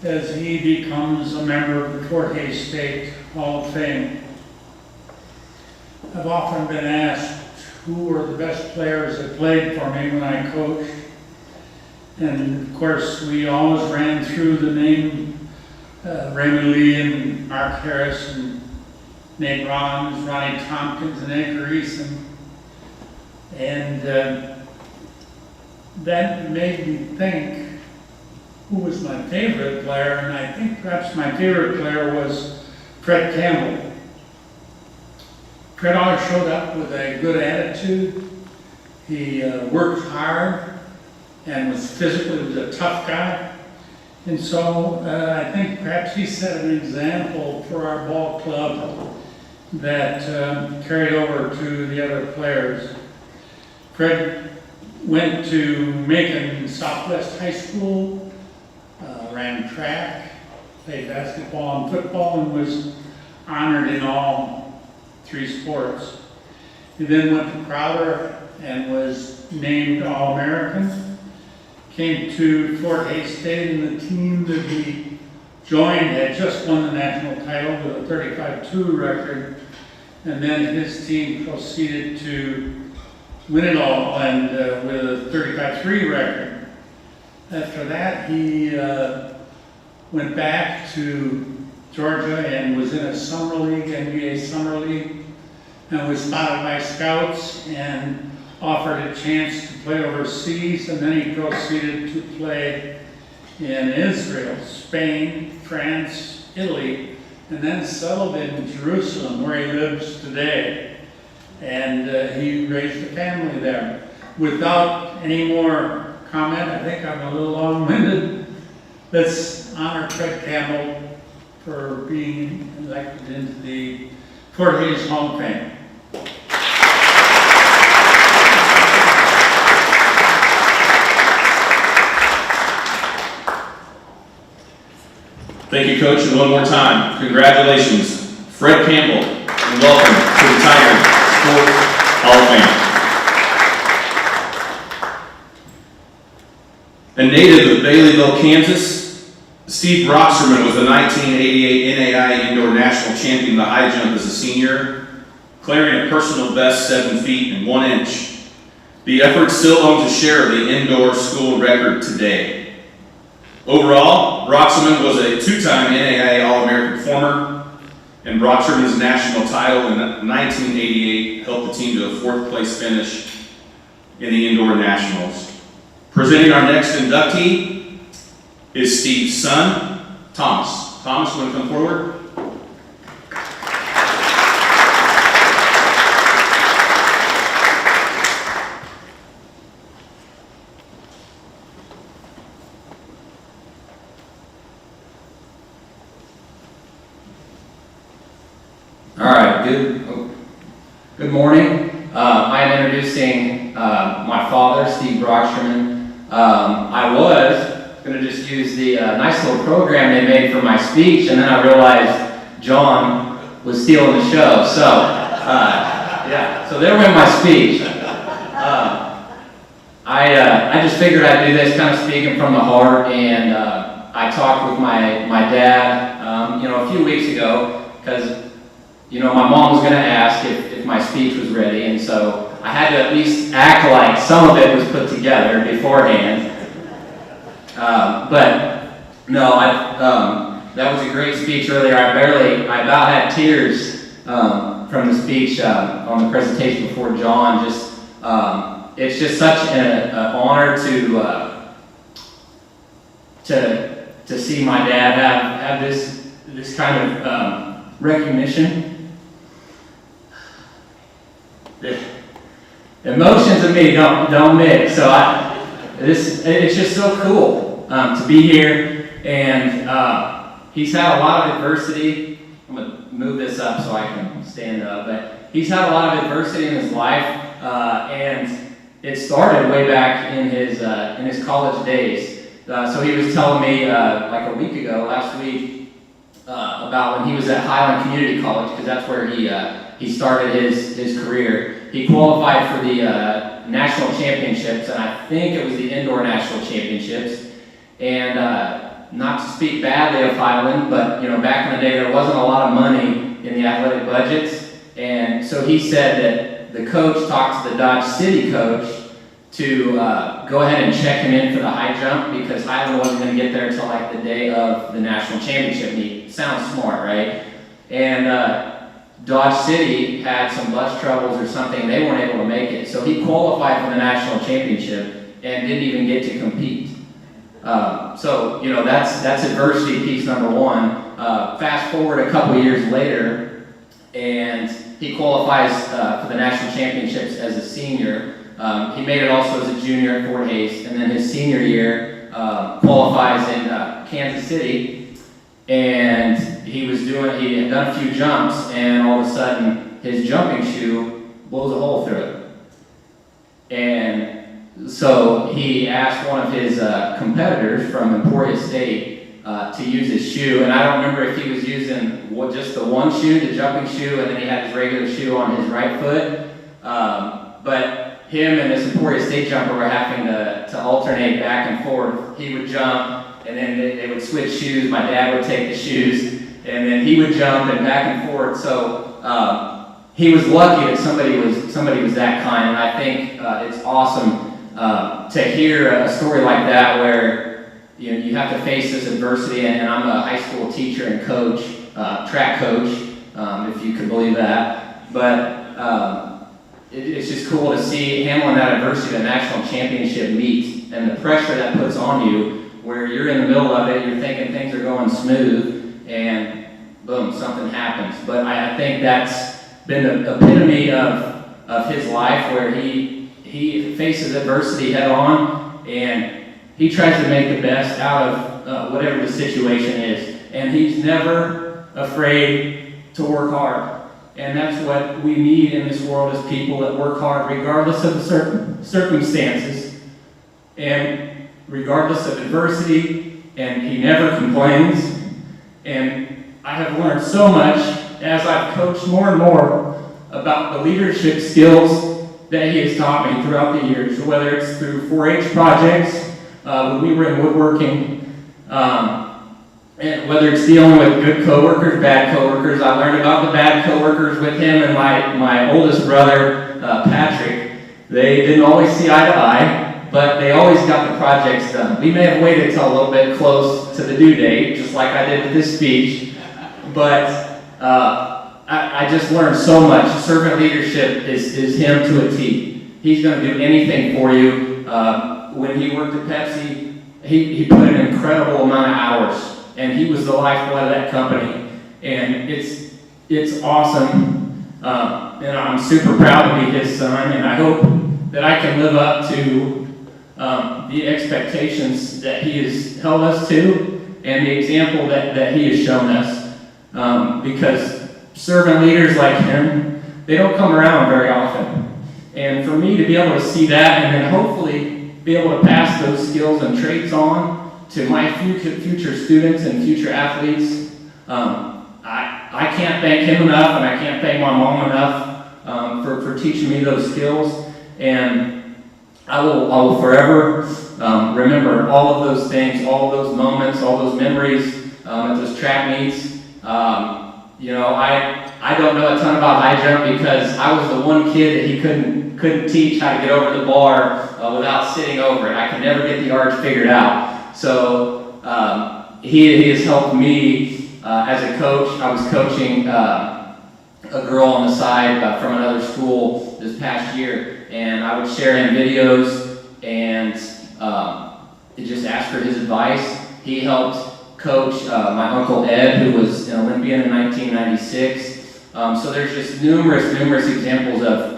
as he becomes a member of the Fort Hays State Hall of Fame. I've often been asked who were the best players that played for me when I coached. And of course, we always ran through the name Raymond Lee and Mark Harris and Nate Rollins, Ronnie Tompkins, and Edgar Eason. And that made me think who was my favorite player, and I think perhaps my favorite player was Fred Campbell. Fred always showed up with a good attitude. He worked hard and was physically a tough guy. And so I think perhaps he set an example for our ball club that carried over to the other players. Fred went to Macon Southwest High School, ran track, played basketball and football, and was honored in all three sports. He then went to Crowder and was named All-American. Came to Fort Hays State, and the team that he joined had just won the national title with a 35-2 record. And then his team proceeded to win it all and with a 35-3 record. After that, he went back to Georgia and was in a summer league, NBA summer league, and was spotted by scouts and offered a chance to play overseas. And then he proceeded to play in Israel, Spain, France, Italy, and then settled in Jerusalem, where he lives today. And he raised a family there. Without any more comment, I think I'm a little long-winded. Let's honor Fred Campbell for being elected into the Fort Hays Hall of Fame. Thank you, Coach, and one more time, congratulations, Fred Campbell, and welcome to the Tiger Sports Hall of Fame. A native of Baileyville, Kansas, Steve Rocksherman was the 1988 NAI Indoor National Champion of the high jump as a senior, clearing a personal best 7 feet and 1 inch. The effort still owns a share of the indoor school record today. Overall, Rocksherman was a 2-time NAIA All-American performer, and Rocksherman's national title in 1988 helped the team to a 4th place finish in the Indoor Nationals. Presenting our next inductee is Steve's son, Thomas. Thomas, you want to come forward? Good morning. I'm introducing my father, Steve Rocksherman. I was going to just use the nice little program they made for my speech, and then I realized John was stealing the show. So, yeah, so there went my speech. I just figured I'd do this kind of speaking from the heart, and I talked with my dad, a few weeks ago, because my mom was going to ask if my speech was ready, and so I had to at least act like some of it was put together beforehand. But no, that was a great speech earlier. I about had tears from the speech on the presentation before John. It's just such an honor to see my dad have this kind of recognition. The emotions of me don't mix, so it's just so cool to be here, and he's had a lot of adversity. I'm gonna move this up so I can stand up, but he's had a lot of adversity in his life, and it started way back in his college days. So he was telling me like a week ago, last week, about when he was at Highland Community College, because that's where he started his career. He qualified for the national championships, and I think it was the indoor national championships. And not to speak badly of Highland, but back in the day there wasn't a lot of money in the athletic budgets, And so he said that the coach talked to the Dodge City coach to go ahead and check him in for the high jump because Highland wasn't going to get there until like the day of the national championship meet. Sounds smart, right? And Dodge City had some bus troubles or something. They weren't able to make it. So he qualified for the national championship and didn't even get to compete. So, you know, that's adversity piece number one. Fast forward a couple years later, and he qualifies for the national championships as a senior. He made it also as a junior at Fort Hays, and then his senior year qualifies in Kansas City, and he had done a few jumps, and all of a sudden his jumping shoe blows a hole through it. And so he asked one of his competitors from Emporia State to use his shoe, and I don't remember if he was using just the one shoe, the jumping shoe, and then he had his regular shoe on his right foot. But him and this Emporia State jumper were having to alternate back and forth. He would jump, and then they would switch shoes. My dad would take the shoes, and then he would jump and back and forth. So he was lucky that somebody was that kind, and I think it's awesome to hear a story like that where you have to face this adversity. And I'm a high school teacher and coach, track coach, if you can believe that. But it's just cool to see handling that adversity at a national championship meet and the pressure that puts on you, where you're in the middle of it, you're thinking things are going smooth, and boom, something happens. But I think that's been the epitome of his life, where he faces adversity head on, and he tries to make the best out of whatever the situation is. And he's never afraid to work hard. And that's what we need in this world, is people that work hard regardless of the circumstances and regardless of adversity, and he never complains. And I have learned so much as I've coached more and more about the leadership skills that he has taught me throughout the years, whether it's through 4-H projects, when we were in woodworking, and whether it's dealing with good coworkers, bad coworkers. I learned about the bad coworkers with him and my oldest brother, Patrick. They didn't always see eye to eye, but they always got the projects done. We may have waited till a little bit close to the due date, just like I did with this speech, but I just learned so much. Servant leadership is him to a T. He's going to do anything for you. When he worked at Pepsi, he put an incredible amount of hours, and he was the lifeblood of that company. And it's awesome, and I'm super proud to be his son, and I hope that I can live up to the expectations that he has held us to, and the example that he has shown us, because servant leaders like him, they don't come around very often. And for me to be able to see that, and then hopefully be able to pass those skills and traits on to my future students and future athletes, I can't thank him enough, and I can't thank my mom enough for teaching me those skills. And I will forever remember all of those things, all of those moments, all those memories at those track meets. I don't know a ton about high jump because I was the one kid that he couldn't teach how to get over the bar without sitting over it. I could never get the arch figured out. So he has helped me as a coach. I was coaching a girl on the side from another school this past year, and I would share him videos and just ask for his advice. He helped coach my Uncle Ed, who was an Olympian in 1996. So there's just numerous examples of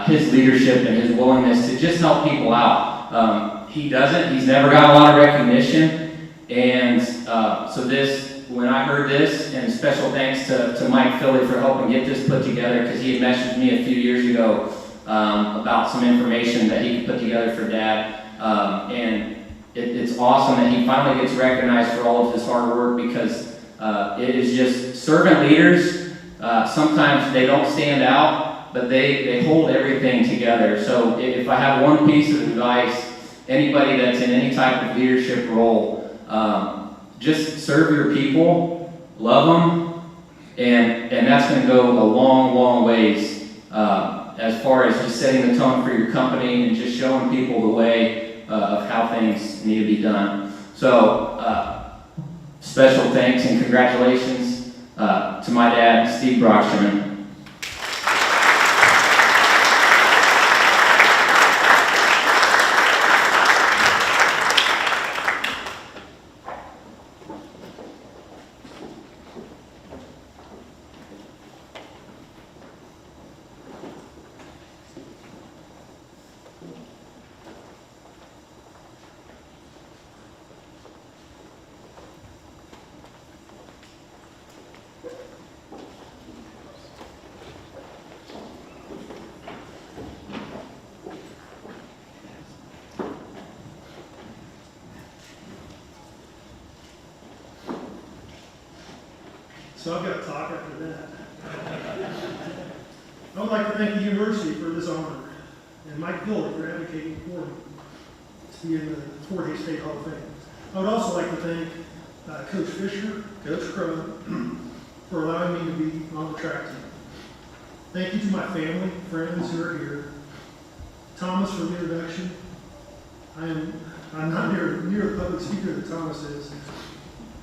his leadership and his willingness to just help people out. He's never got a lot of recognition, and when I heard this, and special thanks to Mike Philly for helping get this put together, because he had messaged me a few years ago about some information that he could put together for Dad, and it's awesome that he finally gets recognized for all of his hard work, because it is just servant leaders. Sometimes they don't stand out, but they hold everything together. So if I have one piece of advice, anybody that's in any type of leadership role, just serve your people, love them, And that's going to go a long, long ways as far as just setting the tone for your company and just showing people the way of how things need to be done. So, special thanks and congratulations to my dad, Steve Rocksherman. So I've got to talk after that. I would like to thank the university for this honor and Mike Billy for advocating for me to be in the Fort Hays State Hall of Fame. I would also like to thank Coach Fisher, Coach Crow, for allowing me to be on the track team. Thank you to my family, friends who are here. Thomas for the introduction. I'm not near the public speaker that Thomas is,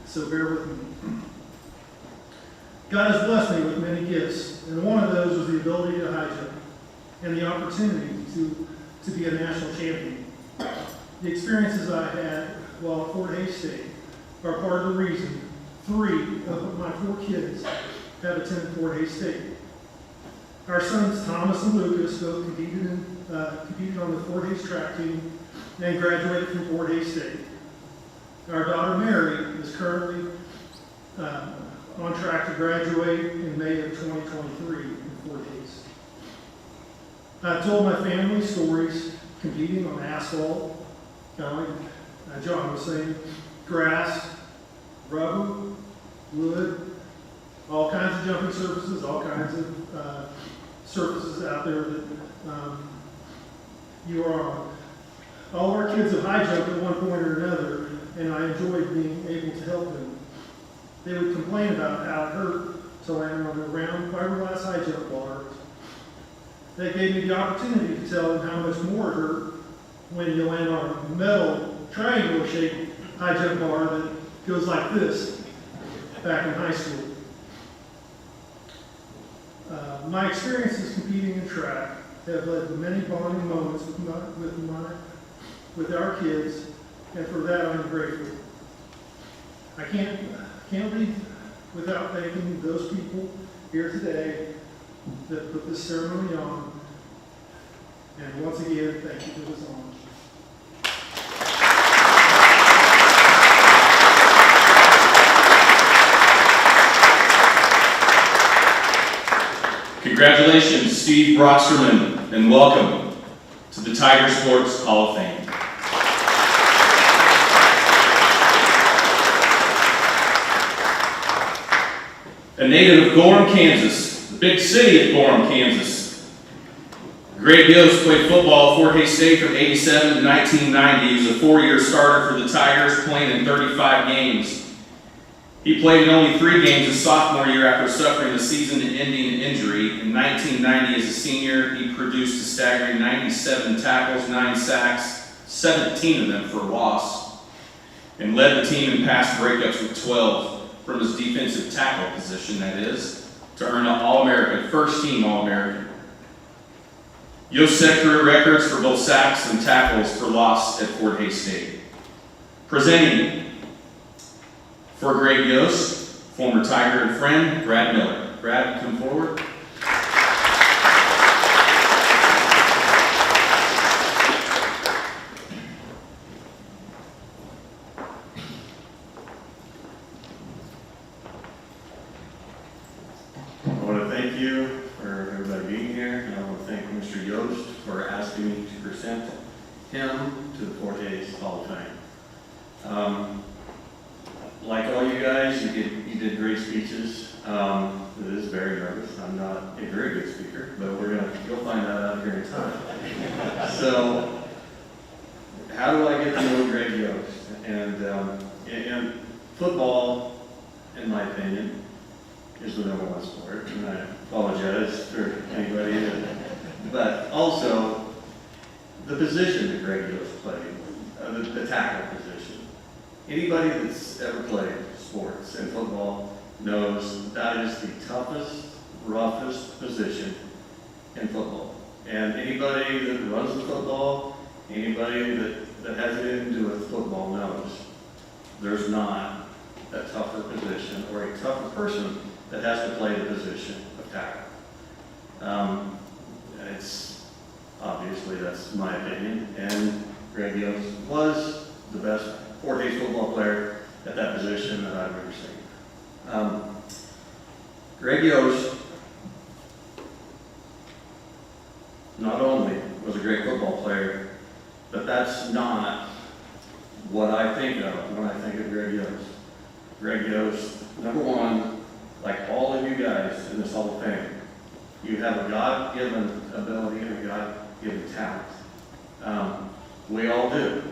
so bear with me. God has blessed me with many gifts, and one of those was the ability to high jump and the opportunity to be a national champion. The experiences I had while at Fort Hays State are part of the reason 3 of my 4 kids have attended Fort Hays State. Our sons Thomas and Lucas both competed on the Fort Hays track team and graduated from Fort Hays State. Our daughter Mary is currently on track to graduate in May of 2023 in Fort Hays. I've told my family stories competing on asphalt, kind of like John was saying, grass, rubber, wood, all kinds of jumping surfaces, all kinds of surfaces out there that you are on. All of our kids have high jumped at one point or another, and I enjoyed being able to help them. They would complain about how it hurt to land on a round fiberglass high jump bar. That gave me the opportunity to tell them how much more it hurt when you land on a metal triangle-shaped high jump bar that goes like this back in high school. My experiences competing in track have led to many bonding moments with our kids, and for that I'm grateful. I can't leave without thanking those people here today that put this ceremony on. And once again, thank you for this honor. Congratulations, Steve Rocksherman, and welcome to the Tiger Sports Hall of Fame. A native of Gorham, Kansas, the big city of Gorham, Kansas. Greg Yost played football at Fort Hays State from 87 to 1990. He was a 4-year starter for the Tigers, playing in 35 games. He played in only 3 games his sophomore year after suffering a season-ending injury. In 1990, as a senior, he produced a staggering 97 tackles, 9 sacks, 17 of them for loss, and led the team in pass breakups with 12. From his defensive tackle position, that is, to earn an All-American, first-team All-American. Yost set career records for both sacks and tackles for loss at Fort Hays State. Presenting for Greg Yost, former Tiger and friend, Brad Miller. Brad, come forward. Thank you for everybody being here, and I want to thank Mr. Yost for asking me to present him to the Fort Hays Hall of Fame. Like all you guys, you did great speeches. It is very nervous. I'm not a very good speaker, but you'll find that out here in time. So, how do I get to know Greg Yost? And football, in my opinion, is the number one sport, and I apologize for anybody that, but also the position that Greg Yost played, the tackle position. Anybody that's ever played sports and football knows that is the toughest, roughest position in football. And anybody that runs the football, anybody that has anything to do with football knows there's not a tougher position or a tougher person that has to play the position of tackle. It's obviously, that's my opinion, and Greg Yost was the best Fort Hays football player at that position that I've ever seen. Greg Yost not only was a great football player, but that's not what I think of when I think of Greg Yost. Greg Yost, number one, like all of you guys in this Hall of Fame, you have a God-given ability and a God-given talent. We all do.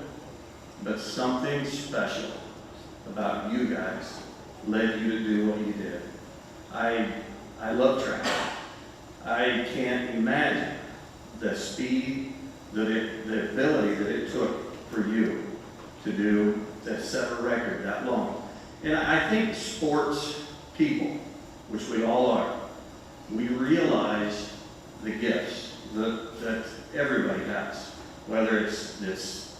But something special about you guys led you to do what you did. I love track. I can't imagine the speed, the ability that it took for you to set a record that long. And I think sports people, which we all are, we realize the gifts that everybody has, whether it's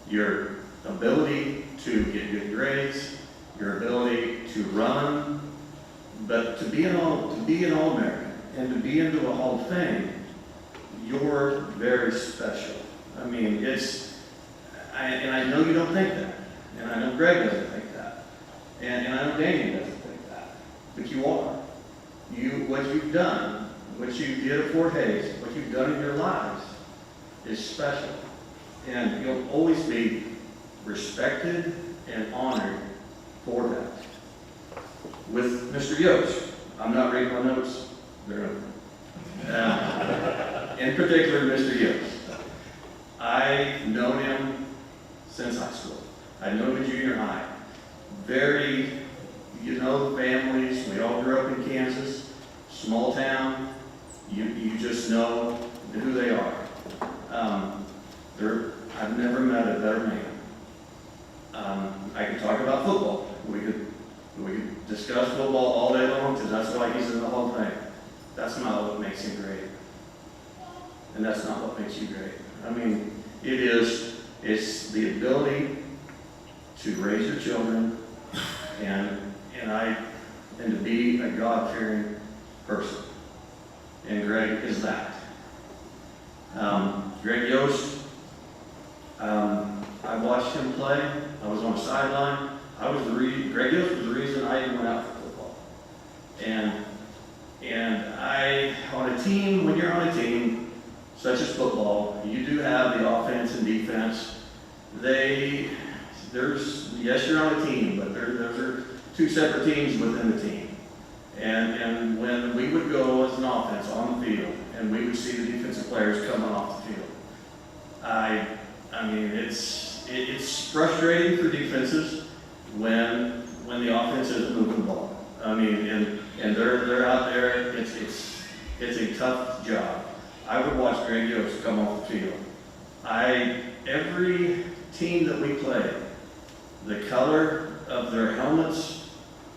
your ability to get good grades, your ability to run, but to be an All-American and to be into a Hall of Fame, you're very special. I mean, and I know you don't think that, and I know Greg doesn't think that, and I know Damian doesn't think that, but you are. What you've done, what you did at Fort Hays, what you've done in your lives is special, and you'll always be respected and honored for that. With Mr. Yost, I'm not reading my notes. They're in particular, Mr. Yost. I've known him since high school. I know him in junior high. You know, families, we all grew up in Kansas, small town. You just know who they are. I've never met a better man. I could talk about football. We could discuss football all day long because that's why he's in the Hall of Fame. That's not what makes him great. And that's not what makes you great. I mean, it's the ability to raise your children and to be a God-fearing person. And Greg is that. Greg Yost, I watched him play. I was on the sideline. Greg Yost was the reason I even went out for football. And on a team, when you're on a team, such as football, you do have the offense and defense. Yes, you're on a team, but those are two separate teams within the team. And when we would go as an offense on the field, and we would see the defensive players coming off the field, I mean, it's frustrating for defenses when the offense isn't moving the ball. I mean, and they're out there. It's a tough job. I would watch Greg Yost come off the field. Every team that we played, the color of their helmets.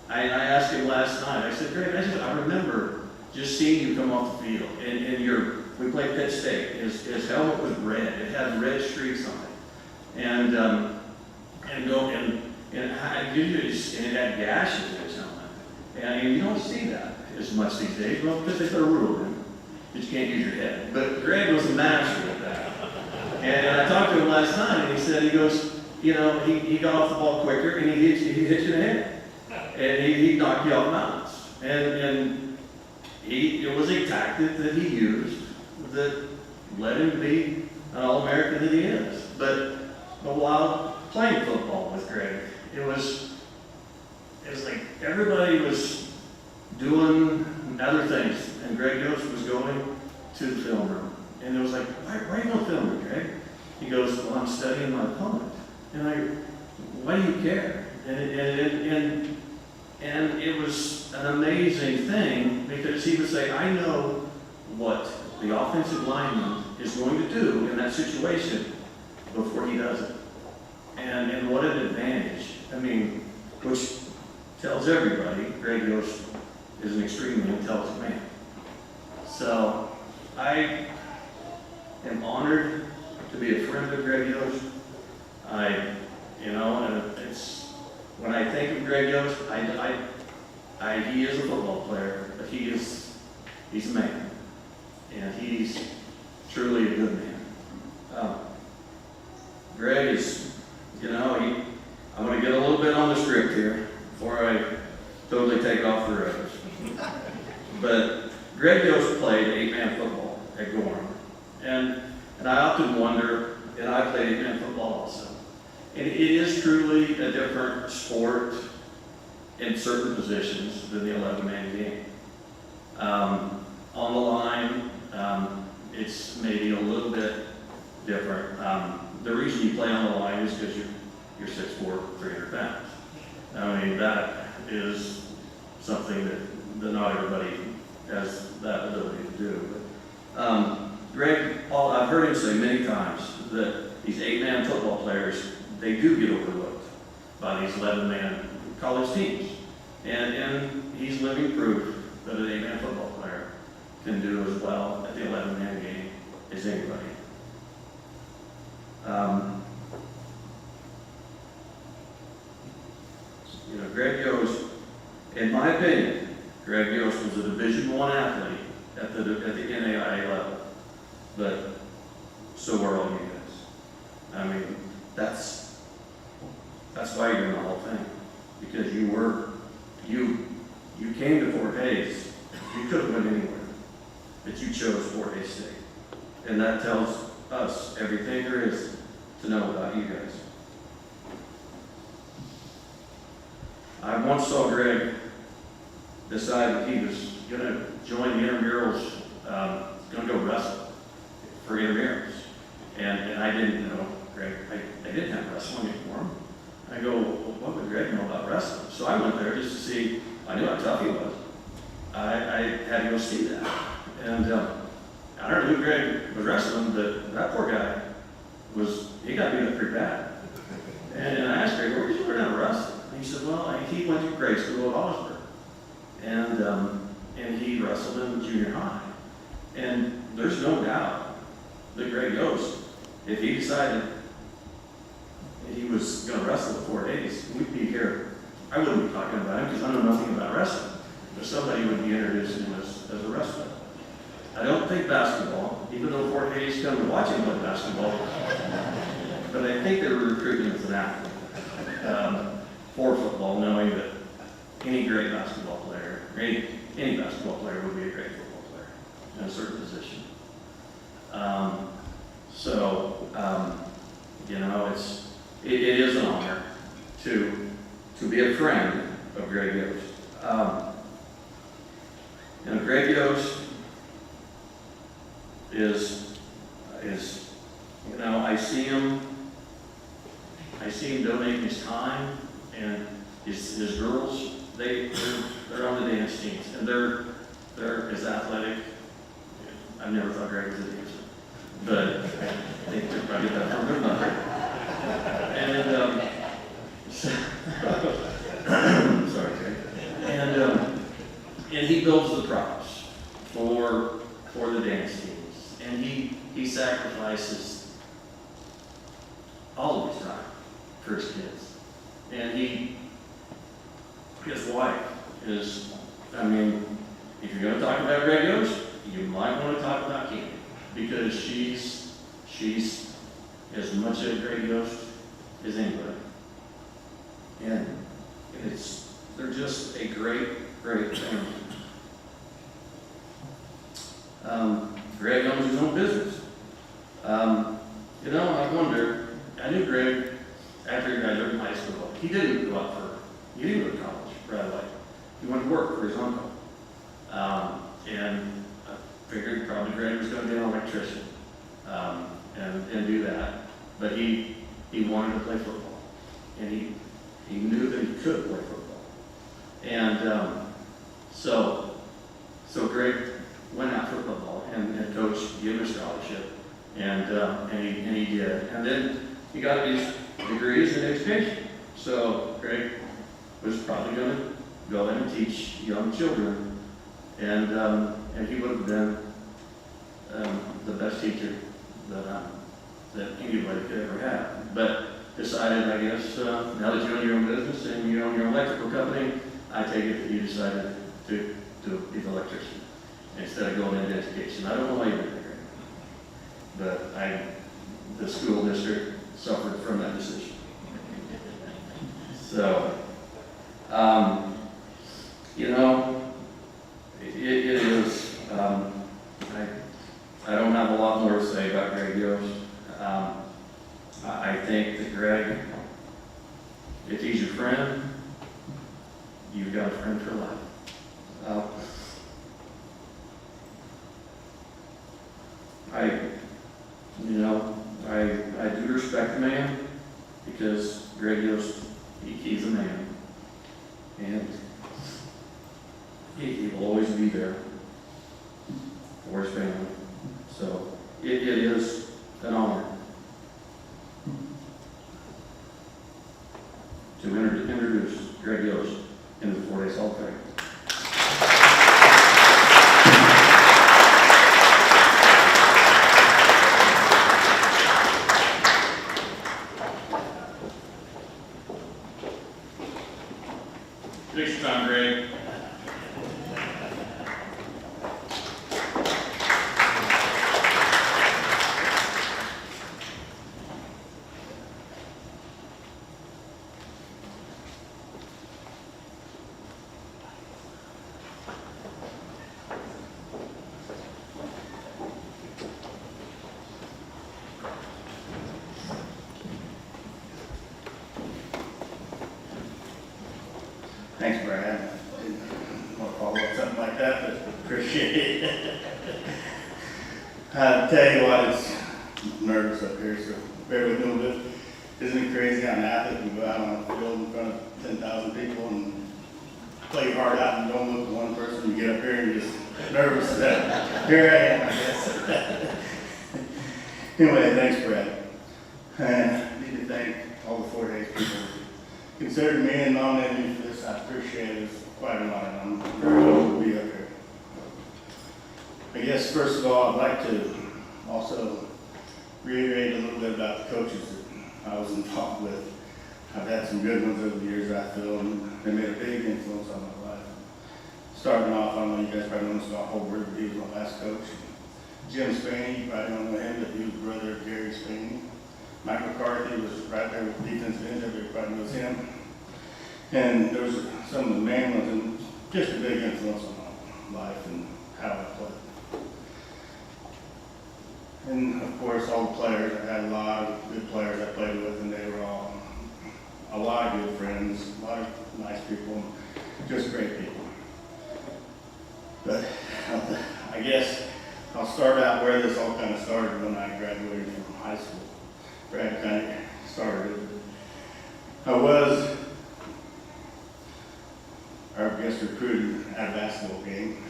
I asked him last night. I said, Greg, I remember just seeing you come off the field, and we played Pitt State. His helmet was red. It had red streaks on it, and it had gashes in his helmet. And you don't see that as much these days. Well, because they put a rule in, but you can't use your head. But Greg was a master at that. And I talked to him last night, and he goes, you know, he got off the ball quicker, and he hit you in the head. And he knocked you off balance. And it was a tactic that he used that led him to be an All-American that he is. But while playing football with Greg, it was like everybody was doing other things, and Greg Yost was going to the film room. And it was like, why are you going to film room, Greg? He goes, well, I'm studying my opponent. And why do you care? And And it was an amazing thing because he would say, I know what the offensive lineman is going to do in that situation before he does it. And what an advantage. I mean, which tells everybody Greg Yost is an extremely intelligent man. So I am honored to be a friend of Greg Yost. It's, when I think of Greg Yost, he is a football player, but he's a man. And he's truly a good man. Greg is, I'm going to get a little bit on the script here before I totally take off the rails. But Greg Yost played 8-man football at Gorham. And I often wonder, and I played 8-man football also. And it is truly a different sport in certain positions than the 11-man game. On the line, it's maybe a little bit different. The reason you play on the line is because you're 6'4", 300 pounds. I mean, that is something that not everybody has that ability to do. But, Greg, I've heard him say many times that these 8-man football players, they do get overlooked by these 11-man college teams. And he's living proof that an 8-man football player can do as well at the 11-man game as anybody. Greg Yost, in my opinion, Greg Yost was a Division I athlete at the NAIA level, but so are all you guys. I mean, that's why you're in the Hall of Fame, because you came to Fort Hays. You could have went anywhere, but you chose Fort Hays State, and that tells us everything there is to know about you guys. I once saw Greg decide that he was going to join the intramurals, going to go wrestle for intramurals. And I didn't know Greg. They didn't have wrestling anymore. I go, well, what would Greg know about wrestling? So I went there just to see. I knew how tough he was. I had to go see that. And I don't know who Greg was wrestling, but that poor guy he got beat up pretty bad. And I asked Greg, where did you learn how to wrestle? And he said, well, he went to grade school at Osborne. And he wrestled in junior high. And there's no doubt that Greg Yost, if he decided he was going to wrestle at Fort Hays, we'd be here. I wouldn't be talking about him because I know nothing about wrestling. But somebody would be introducing him as a wrestler. I don't think basketball, even though Fort Hays come to watch him play basketball, but I think they were recruiting as an athlete for football, knowing that any great basketball player, any basketball player would be a great football player in a certain position. It is an honor to be a friend of Greg Yost. Greg Yost is I see him donating his time, and his girls, they're on the dance teams, and they're as athletic. I've never thought Greg was a dancer, but I think they probably got that from their mother. Sorry, Greg. And he builds the props for the dance teams, and he sacrifices all of his time for his kids. And his wife is, if you're going to talk about Greg Yost, you might want to talk about Campbell, because she's as much a Greg Yost as anybody. And they're just a great family. Greg owns his own business. I wonder, I knew Greg after he graduated from high school. He didn't go to college right away. He went to work for his uncle. And I figured probably Greg was going to be an electrician and do that. But he wanted to play football. And he knew that he could play football. And so Greg went out for football, and coach gave him a scholarship, and he did. And then he got his degrees in education. So Greg was probably going to go in and teach young children, and he would have been the best teacher that anybody could ever have. But decided, I guess, now that you own your own business and you own your own electrical company, I take it that you decided to be the electrician instead of going into education. I don't know why you did that, but the school district suffered from that decision. So, you know, it is, I don't have a lot more to say about Greg Yost. I think that Greg, if he's your friend, you've got a friend for life. I do respect the man because Greg Yost, he's a man, and he will always be there for his family. So it is an honor to introduce Greg Yost into the 4 Days Hall of Fame. Take your time, Greg. Thanks, Brad. Didn't want to follow up something like that, but appreciate it. I'll tell you what, it's nervous up here, so bear with me a little bit. Isn't it crazy how an athlete can go out on the field in front of 10,000 people and play your heart out and don't look at one person, you get up here and you're just nervous that here I am, I guess. Anyway, thanks, Brad. And I need to thank all the 4 Days people who considered me and nominated me for this. I appreciate it. It's quite an honor. I'm very honored to be up here. I guess, first of all, I'd like to also reiterate a little bit about the coaches that I was involved with. I've had some good ones over the years, I feel, and they made a big influence on my life. Starting off, I don't know, you guys probably know Scott Holbrook, but he was my last coach. Jim Spaney, you probably don't know him, but he was the brother of Gary Spaney. Mike McCarthy was right there with the defense end, everybody knows him. And there was some of the main ones, and just a big influence on my life and how I played. And of course, all the players, I had a lot of good players I played with, and they were all a lot of good friends, a lot of nice people, just great people. But I guess I'll start out where this all kind of started when I graduated from high school. Brad kind of started it. I was, I guess, recruited at a basketball game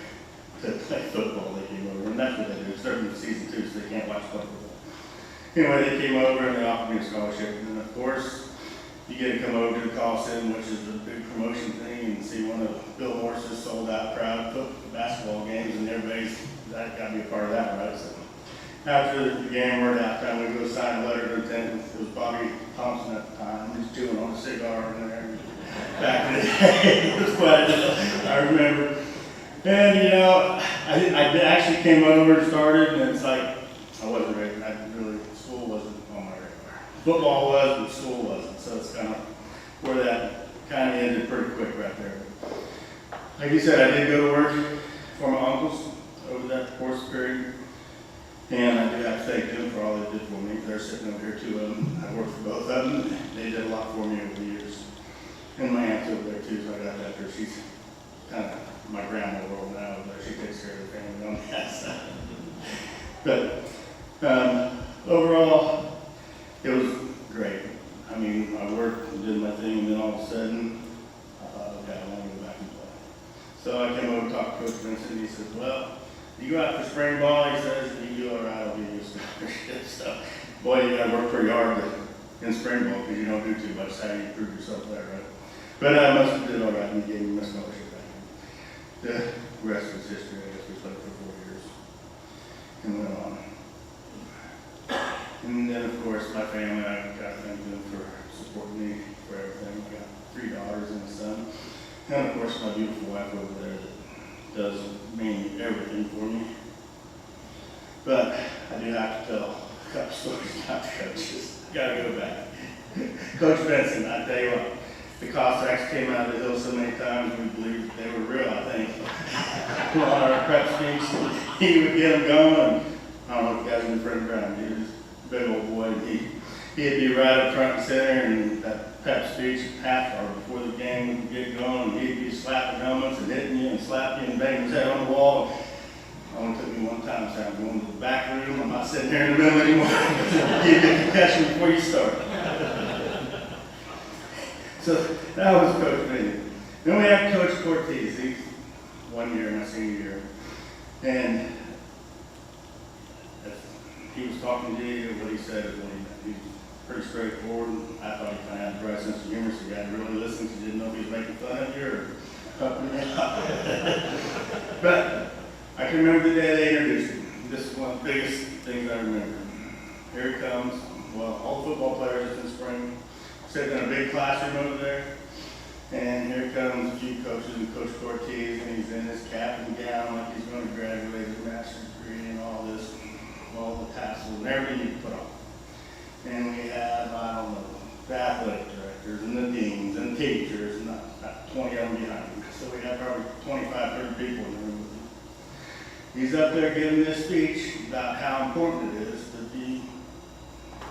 to play football. They came over, and that's what they do. It's starting the season too, so they can't watch football. Anyway, they came over and they offered me a scholarship. And of course, you get to come over to the Coliseum, which is a big promotion thing, and see one of Bill Morse's sold-out crowd basketball games, and everybody's got to be a part of that, right? So after the game or at halftime, we go sign a letter to attend. It was Bobby Thompson at the time. He was chewing on a cigar in there. Back in the day, it was quite a deal, I remember. And you know, I actually came over and started, and it's like I wasn't ready. School wasn't on my radar. Football was, but school wasn't. So it's kind of where that kind of ended pretty quick right there. Like you said, I did go to work for my uncles over that course period. And I do have to thank them for all they did for me. They're sitting over here, 2 of them. I worked for both of them. They did a lot for me over the years. And my aunt's over there too, so I got that there. She's kind of my grandma over now over there. She takes care of the family on that side. But overall, it was great. I mean, I worked and did my thing, and then all of a sudden, I thought, okay, I want to go back and you go out for spring ball, he says, if you do all right, I'll give you a scholarship. So, boy, you gotta work pretty hard in spring ball because you don't do too much. That's how you prove yourself there, right? But I must have did all right and he gave me my scholarship back. The rest was history. I guess we played for 4 years and went on. And then, of course, my family, I got to thank them for supporting me for everything. I got 3 daughters and a son. And, of course, my beautiful wife over there that does mainly everything for me. But I do have to tell a couple stories about the coaches. Got to go back. Coach Benson, I tell you what, the Cossacks came out of the hill so many times we believed they were real, I think. On our prep speech, he would get them going. I don't know if you guys have been friends around. He was a big old boy. And he'd be right up front and center, and that pep speech half hour before the game would get going, and he'd be slapping helmets and hitting you and slapping you and banging his head on the wall. It only took me one time, so I'm going to the back room. I'm not sitting here in the middle anymore. You get a concussion before you start. So that was Coach Bennett. Then we had Coach Cortez. He's 1 year, my senior year. And he was talking to you, what he said is what he meant. He's pretty straightforward. I thought he kind of had the right sense of humor, so you had to really listen because you didn't know if he was making fun of you or helping you out. But I can remember the day they introduced him. This is one of the biggest things I remember. Here he comes. Well, all the football players in spring sitting in a big classroom over there. And here comes a few coaches and Coach Cortez, and he's in his cap and gown like he's going to graduate his master's degree and all this, all the tassels and everything you put on. And we have, I don't know, the athletic directors and the deans and teachers, and about 20 of them behind him. So we have probably 25, 30 people in the room with him. He's up there giving this speech about how important it is to be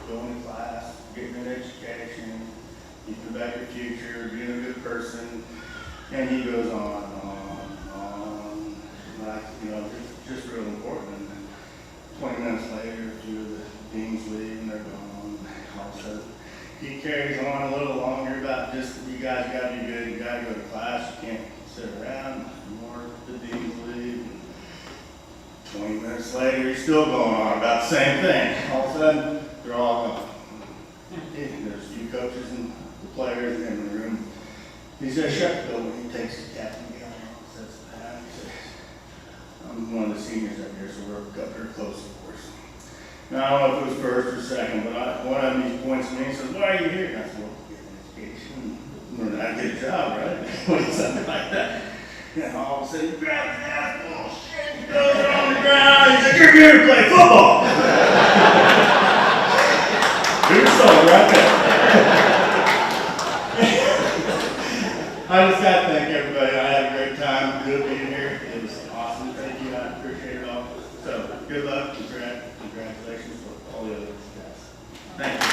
going to class, getting an education, keeping back your future, being a good person, and he goes on and on, like, you know, it's just real important. And then 20 minutes later, a few of the deans leave and they're gone. All of a sudden, he carries on a little longer about just, you guys got to be good, you got to go to class, you can't sit around. More the deans leave. 20 minutes later, he's still going on about the same thing. All of a sudden, they're all gone. There's a few coaches and the players in the room. He says, shut the door. He takes his cap and gown off, sets the hat. He says, I'm one of the seniors up here, so we're up here close, of course. Now, I don't know if it was first or second, but one of them he points to me and says, why are you here? And I said, well, to get an education. Learn how to get a job, right? Something like that. And all of a sudden, he grabs his ass, bullshit, he goes on the ground. He said, you're here to play football. Good song right there. I just got to thank everybody. I had a great time. Good being here. It was awesome. Thank you. I appreciate it all. So, good luck. Congratulations for all the other guys. Thank you.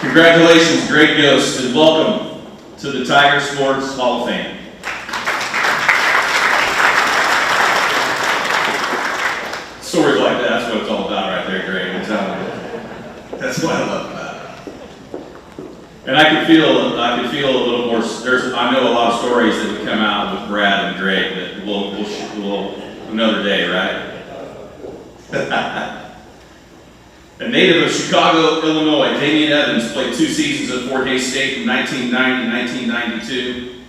Congratulations, Great Ghost, and welcome to the Tiger Sports Hall of Fame. Stories like that's what it's all about right there, Greg. That's what I love about it. And I could feel a little more. I know a lot of stories that would come out with Brad and Greg that we'll another day, right? A native of Chicago, Illinois, Damian Evans played 2 seasons at Fort Hays State from 1990 to 1992.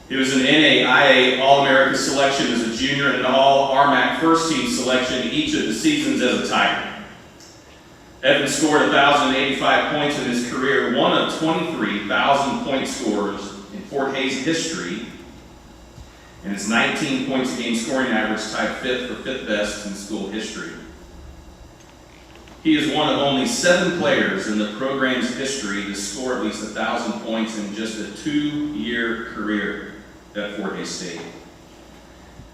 He was an NAIA All-America selection as a junior and an All-RMAC first-team selection each of the seasons as a Tiger. Evans scored 1,085 points in his career, one of 23 1,000-point scorers in Fort Hays history, and his 19 points a game scoring average tied 5th for 5th best in school history. He is one of only 7 players in the program's history to score at least 1,000 points in just a 2-year career at Fort Hays State.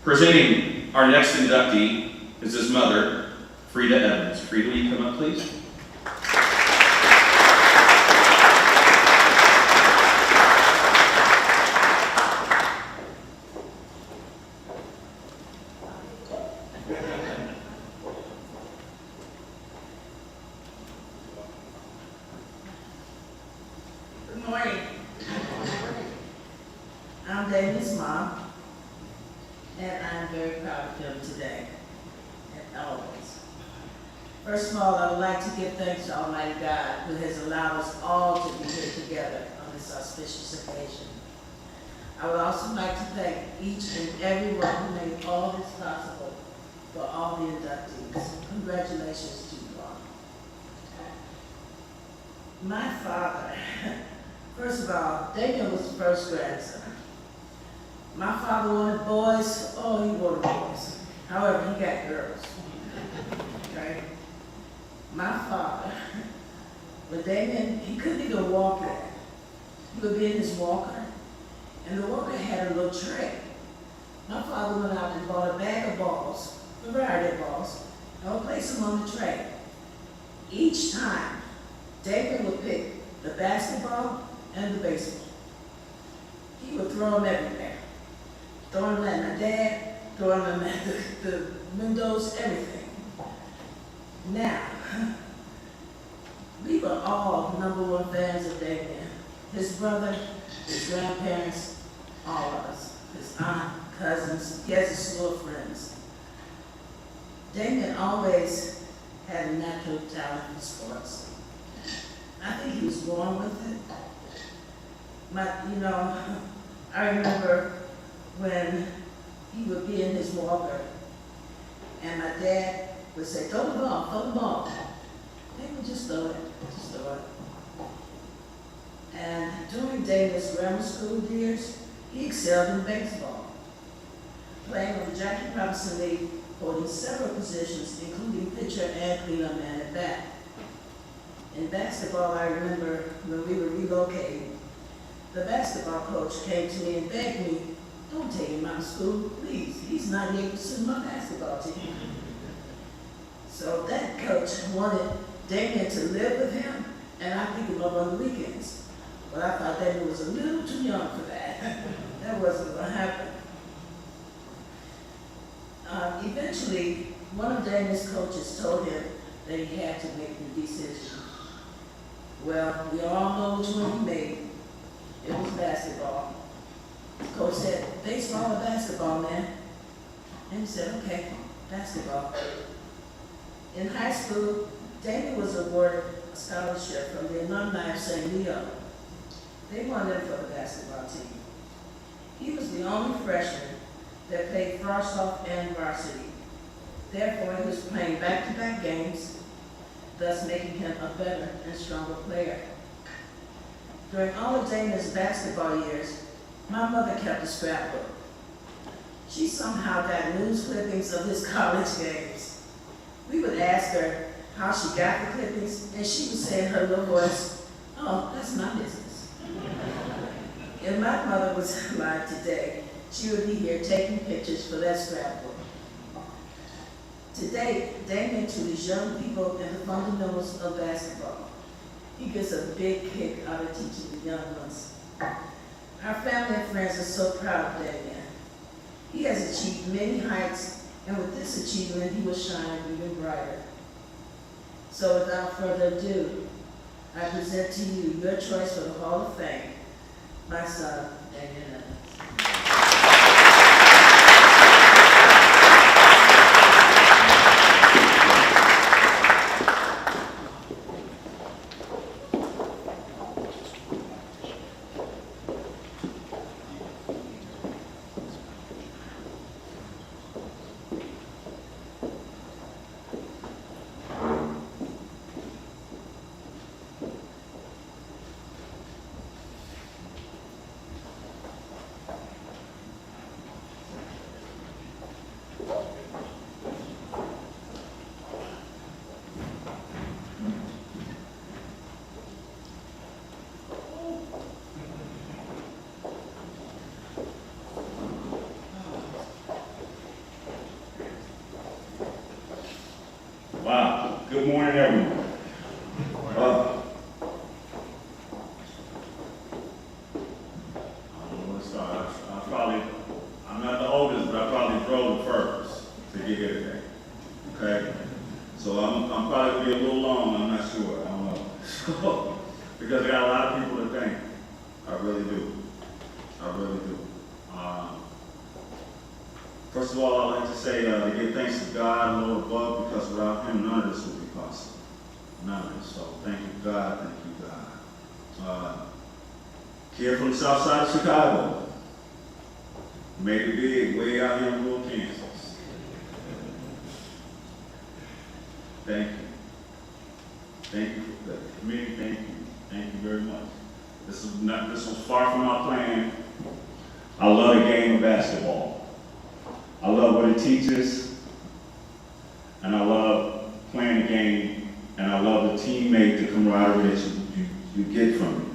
Presenting our next inductee is his mother, Frida Evans. Frida, will you come up, please? Good morning. son, and I'm very proud of him today and always. First of all, I would like to give thanks to Almighty God who has allowed us all to be here together on this auspicious occasion. I would also like to thank each and every one who made all this possible for all the inductees. Congratulations to you all. My father, first of all, Damian was the first grandson. My father wanted boys, oh, he wanted boys. However, he got girls. Okay? My father, when Damian, he couldn't even walk yet. He would be in his walker, and the walker had a little tray. My father went out and bought a bag of balls, a variety of balls, and would place them on the tray. Each time, Damian would pick the basketball and the baseball. He would throw them everywhere. Throw them at my dad, throw them at the windows, everything. Now, we were all #1 fans of Damian. His brother, his grandparents, all of us. His aunt, cousins, he has a slew of friends. Damian always had a natural talent for sports. I think he was born with it. I remember when he would be in his walker, and my dad would say, throw the ball. They would just throw it. And during Damian's grammar school years, he excelled in baseball, playing on the Jackie Robinson League, holding several positions, including pitcher and cleanup man at bat. In basketball, I remember when we were relocating, the basketball coach came to me and begged me, don't take him out of school, please. He's 98% of my basketball team. So that coach wanted Damian to live with him, and I pick him up on the weekends. But I thought Damian was a little too young for that. That wasn't going to happen. Eventually, one of Damian's coaches told him that he had to make the decision. Well, we all know which one he made. It was basketball. The coach said, baseball or basketball, man? And he said, okay, basketball. In high school, Damian was awarded a scholarship from the alumni of St. Leo. They wanted him for the basketball team. He was the only freshman that played frosh-off and varsity. Therefore, he was playing back-to-back games, thus making him a better and stronger player. During all of Damian's basketball years, my mother kept a scrapbook. She somehow got news clippings of his college games. We would ask her how she got the clippings, and she would say in her little voice, oh, that's my business. If my mother was alive today, she would be here taking pictures for that scrapbook. Today, Damian teaches young people in the fundamentals of basketball. He gets a big kick out of teaching the young ones. Our family and friends are so proud of Damian. He has achieved many heights, and with this achievement, he will shine even brighter. So without further ado, I present to you your choice for the Hall of Fame, my son, Damian Evans. Wow. Good morning, everyone. I'm not the oldest, but I probably drove the furthest to get here today. Okay? So I'm probably going to be a little long, I'm not sure. I don't know. Because I got a lot of people to thank. I really do. I really do. First of all, I'd like to say to give thanks to God and Lord above, because without Him, none of this would be possible. None of this. So thank you, God. Thank you, God. Here from the south side of Chicago. Made it big, way out here in rural Kansas. Thank you. Thank you for that. Committee, thank you. Thank you very much. This was far from my plan. I love the game of basketball. I love what it teaches, and I love playing the game, and I love the teammate, the camaraderie that you get from it.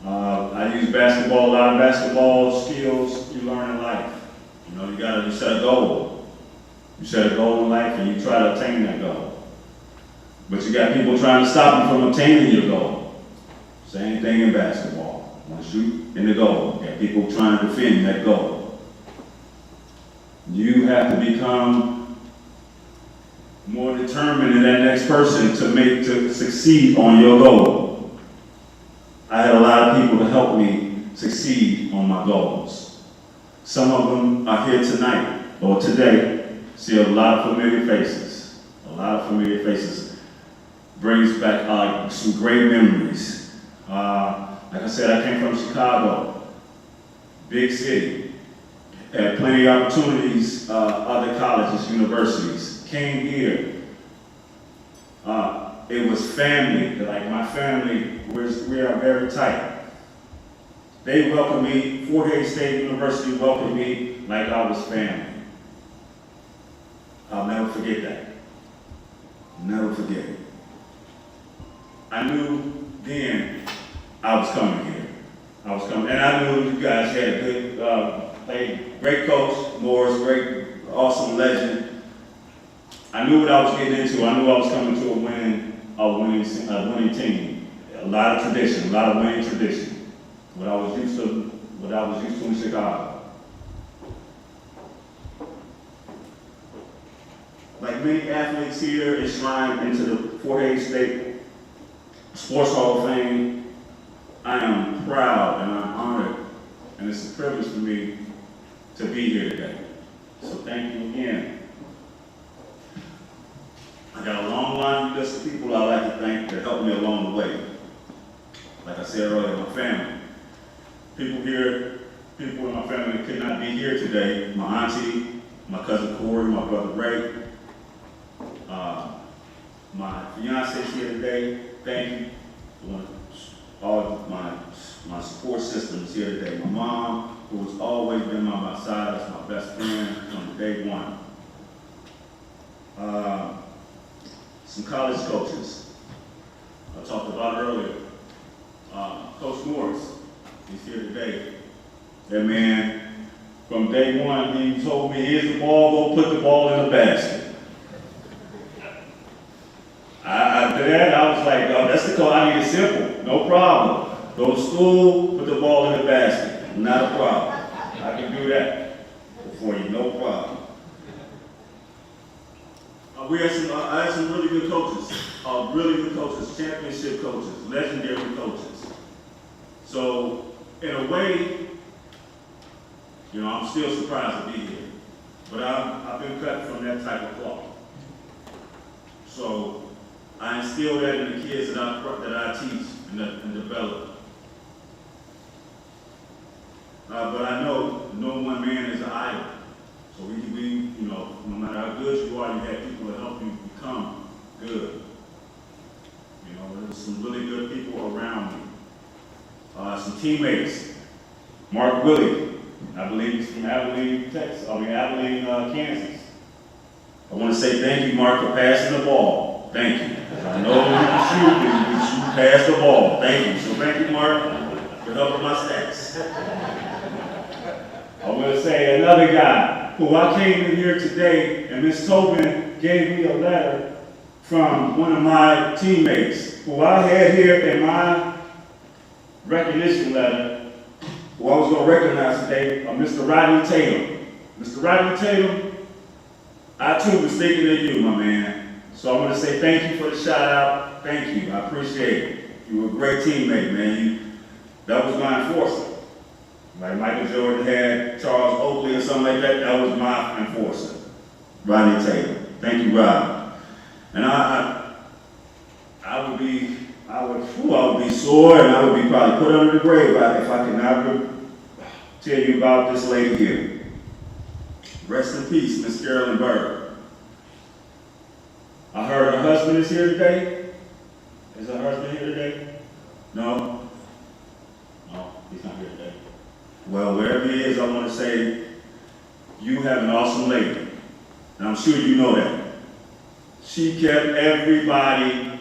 I use basketball, a lot of basketball skills you learn in life. You know, you set a goal. You set a goal in life and you try to attain that goal. But you got people trying to stop you from obtaining your goal. Same thing in basketball. You want to shoot in the goal. You got people trying to defend that goal. You have to become more determined than that next person to succeed on your goal. I had a lot of people to help me succeed on my goals. Some of them are here tonight or today. See a lot of familiar faces. A lot of familiar faces brings back some great memories. Like I said, I came from Chicago, big city. Had plenty of opportunities, other colleges, universities. Came here. It was family. Like my family, we are very tight. They welcomed me. Fort Hays State University welcomed me like I was family. I'll never forget that. Never forget it. I knew then I was coming here. I was coming, and I knew you guys had a good, great coach, Morse, great, awesome legend. I knew what I was getting into. I knew I was coming to a winning team. A lot of tradition, a lot of winning tradition. What I was used to in Chicago. Like many athletes here, enshrined into the Fort Hays State Sports Hall of Fame, I am proud and I'm honored, and it's a privilege for me to be here today. So thank you again. I got a long line of people I'd like to thank that helped me along the way. Like I said earlier, my family. People in my family that could not be here today. My auntie, my cousin Corey, my brother Ray. My fiance is here today. Thank you. All of my support system is here today. My mom, who has always been by my side, that's my best friend from day one. Some college coaches I talked about earlier. Coach Morse, he's here today. That man, from day one, he told me, here's the ball, go put the ball in the basket. After that, I was like, oh, that's the call. I need it simple, no problem. Go to school, put the ball in the basket, not a problem. I can do that for you, no problem. I had some really good coaches, championship coaches, legendary coaches. So, in a way, I'm still surprised to be here. But I've been cut from that type of cloth. So, I instill that in the kids that I teach and develop. But I know no one man is an idol. So no matter how good you are, you have people that help you become good. There's some really good people around me. Some teammates. Mark Willie, I believe he's from Abilene, Kansas. I want to say thank you, Mark, for passing the ball. Thank you. I know you can shoot, but you pass the ball. Thank you. So thank you, Mark, for helping my stats. I want to say another guy who I came in here today, and Ms. Tobin gave me a letter from one of my teammates who I had here in my recognition letter, who I was going to recognize today, Mr. Rodney Taylor. Mr. Rodney Taylor, I too was thinking of you, my man. So I want to say thank you for the shout out. Thank you. I appreciate it. You were a great teammate, man. That was my enforcer. Like Michael Jordan had Charles Oakley or something like that, that was my enforcer, Rodney Taylor. Thank you, Rod. And I would be sore and I would be probably put under the grave if I could not tell you about this lady here. Rest in peace, Miss Carolyn Bird. I heard her husband is here today. Is her husband here today? No? No, he's not here today. Well, wherever he is, I want to say, you have an awesome lady. And I'm sure you know that. She kept everybody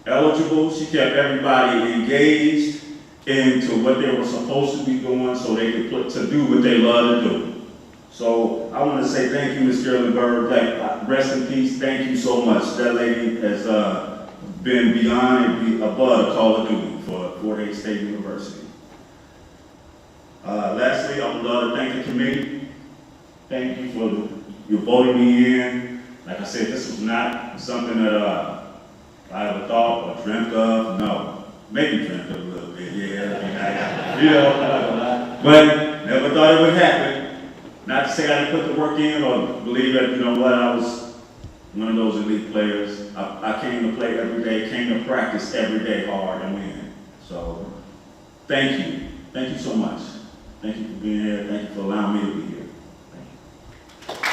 eligible. She kept everybody engaged into what they were supposed to be doing so they could do what they love to do. So I want to say thank you, Ms. Carolyn Bird. Rest in peace. Thank you so much. That lady has been beyond and above Call of Duty for Fort Hays State University. Lastly, I would love to thank the committee. Thank you for your voting me in. Like I said, this was not something that I ever thought or dreamt of. No, maybe dreamt of a little bit, yeah. You know, but never thought it would happen. Not to say I didn't put the work in or believe that, you know what, I was one of those elite players. I came to play every day, came to practice every day hard and win. So, thank you. Thank you so much. Thank you for being here. Thank you for allowing me to be here. Thank you.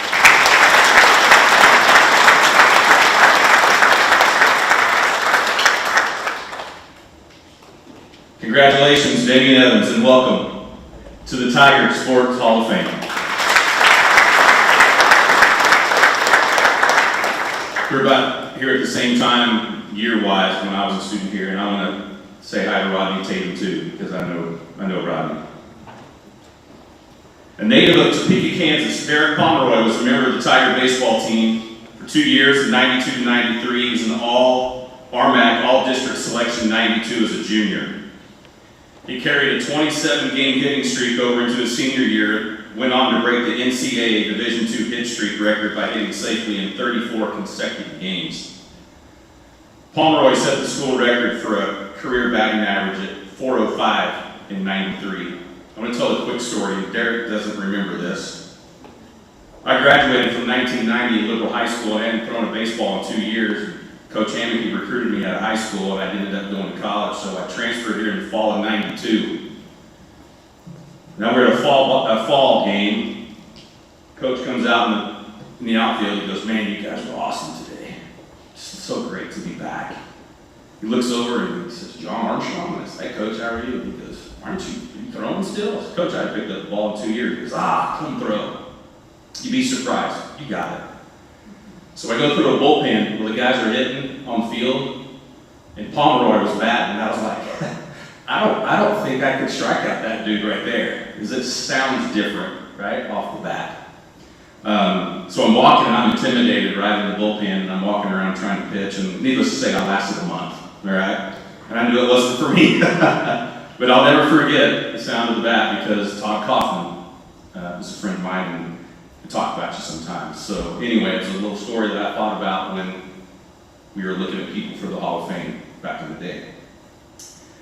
Congratulations, Damian Evans, and welcome to the Tiger Sports Hall of Fame. We're about here at the same time, year-wise, when I was a student here, and I want to say hi to Rodney Taylor too, because I know Rodney. A native of Topeka, Kansas, Derek Pomroy was a member of the Tiger baseball team for 2 years, 92 to 93. He was an all-RMAC, all-district selection 92 as a junior. He carried a 27-game hitting streak over into his senior year, went on to break the NCAA Division II hit streak record by hitting safely in 34 consecutive games. Pomroy set the school record for a career batting average at .405 in 93. I'm going to tell a quick story. Derek doesn't remember this. I graduated from 1990 at Liberal High School and I hadn't thrown a baseball in 2 years. Coach Stamaki recruited me out of high school and I ended up going to college, so I transferred here in the fall of 92. Now we're at a fall game. Coach comes out in the outfield. He goes, "Man, you guys were awesome today. It's so great to be back." He looks over and he says, "John Armstrong." I said, "Hey, Coach, how are you?" He goes, "Aren't you throwing still?" I said, "Coach, I picked up the ball in 2 years." He goes, "Come throw. You'd be surprised. You got it." So I go through a bullpen where the guys are hitting on the field, and Pomroy was batting, and I was like, I don't think I could strike out that dude right there, because it sounds different, right, off the bat. So I'm walking, and I'm intimidated right in the bullpen, and I'm walking around trying to pitch, and needless to say, I lasted a month, all right? And I knew it wasn't for me. But I'll never forget the sound of the bat, because Todd Kaufman was a friend of mine, and we talk about you sometimes. So anyway, it's a little story that I thought about when we were looking at people for the Hall of Fame back in the day.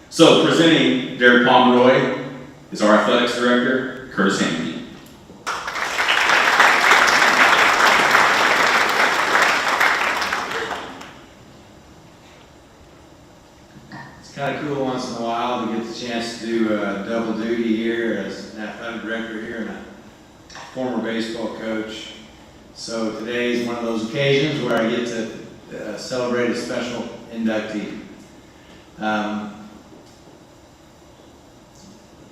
So presenting Derek Pomroy is our athletics director, Curtis Hamke. It's kind of cool once in a while to get the chance to do double duty here as an athletic director here and a former baseball coach. So today is one of those occasions where I get to celebrate a special inductee.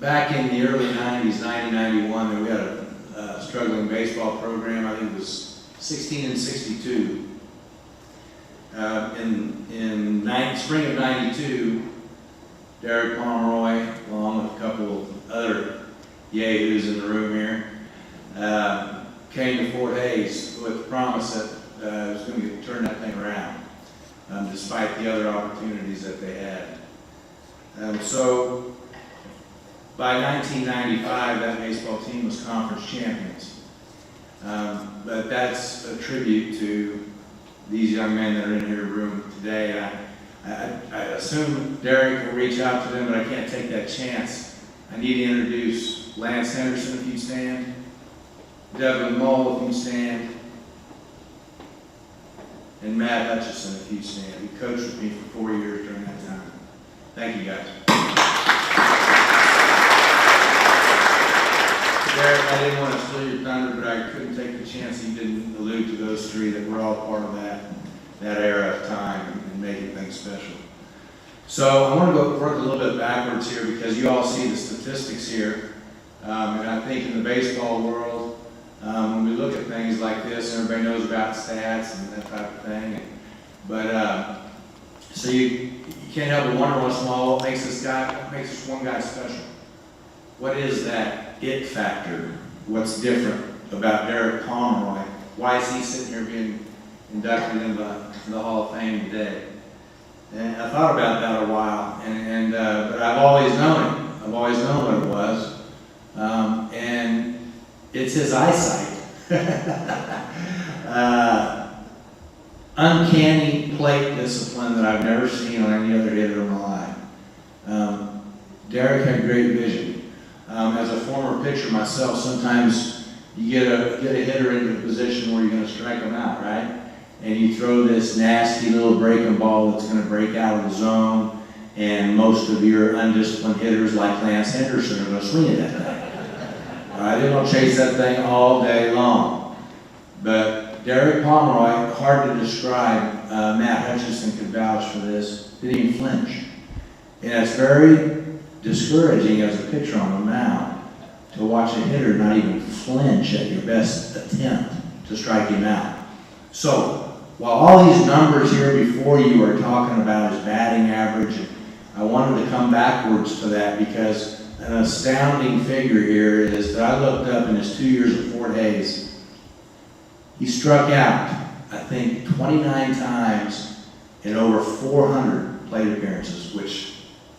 Back in the early 90s, 90, 91, we had a struggling baseball program. I think it was 16 and 62. In spring of 92, Derek Pomroy, along with a couple of other yahoos in the room here, came to Fort Hays with the promise that it was going to turn that thing around, despite the other opportunities that they had. So by 1995, that baseball team was conference champions. But that's a tribute to these young men that are in your room today. I assume Derek will reach out to them, but I can't take that chance I need to introduce Lance Henderson, if you stand. Devin Mull, if you stand. And Matt Hutchison, if you stand. He coached with me for 4 years during that time. Thank you, guys. Derek, I didn't want to steal your thunder, but I couldn't take the chance you didn't allude to those three that were all part of that era of time and making things special. So I want to work a little bit backwards here because you all see the statistics here. And I think in the baseball world, when we look at things like this, everybody knows about stats and that type of thing. But so you can't help but wonder once in a while what makes this one guy special. What is that it factor? What's different about Derek Pomroy? Why is he sitting here being inducted into the Hall of Fame today? And I thought about that a while, but I've always known it. I've always known what it was, and it's his eyesight. Uncanny plate discipline that I've never seen on any other hitter in my life. Derek had great vision. As a former pitcher myself, sometimes you get a hitter into a position where you're going to strike them out, right? And you throw this nasty little breaking ball that's going to break out of the zone, and most of your undisciplined hitters like Lance Henderson are going to swing at that thing. All right, they're going to chase that thing all day long. But Derek Pomroy, hard to describe, Matt Hutchison could vouch for this, didn't even flinch. And it's very discouraging as a pitcher on the mound to watch a hitter not even flinch at your best attempt to strike him out. So, while all these numbers here before you are talking about his batting average, I wanted to come backwards to that because an astounding figure here is that I looked up in his 2 years at Fort Hays. He struck out, I think, 29 times in over 400 plate appearances, which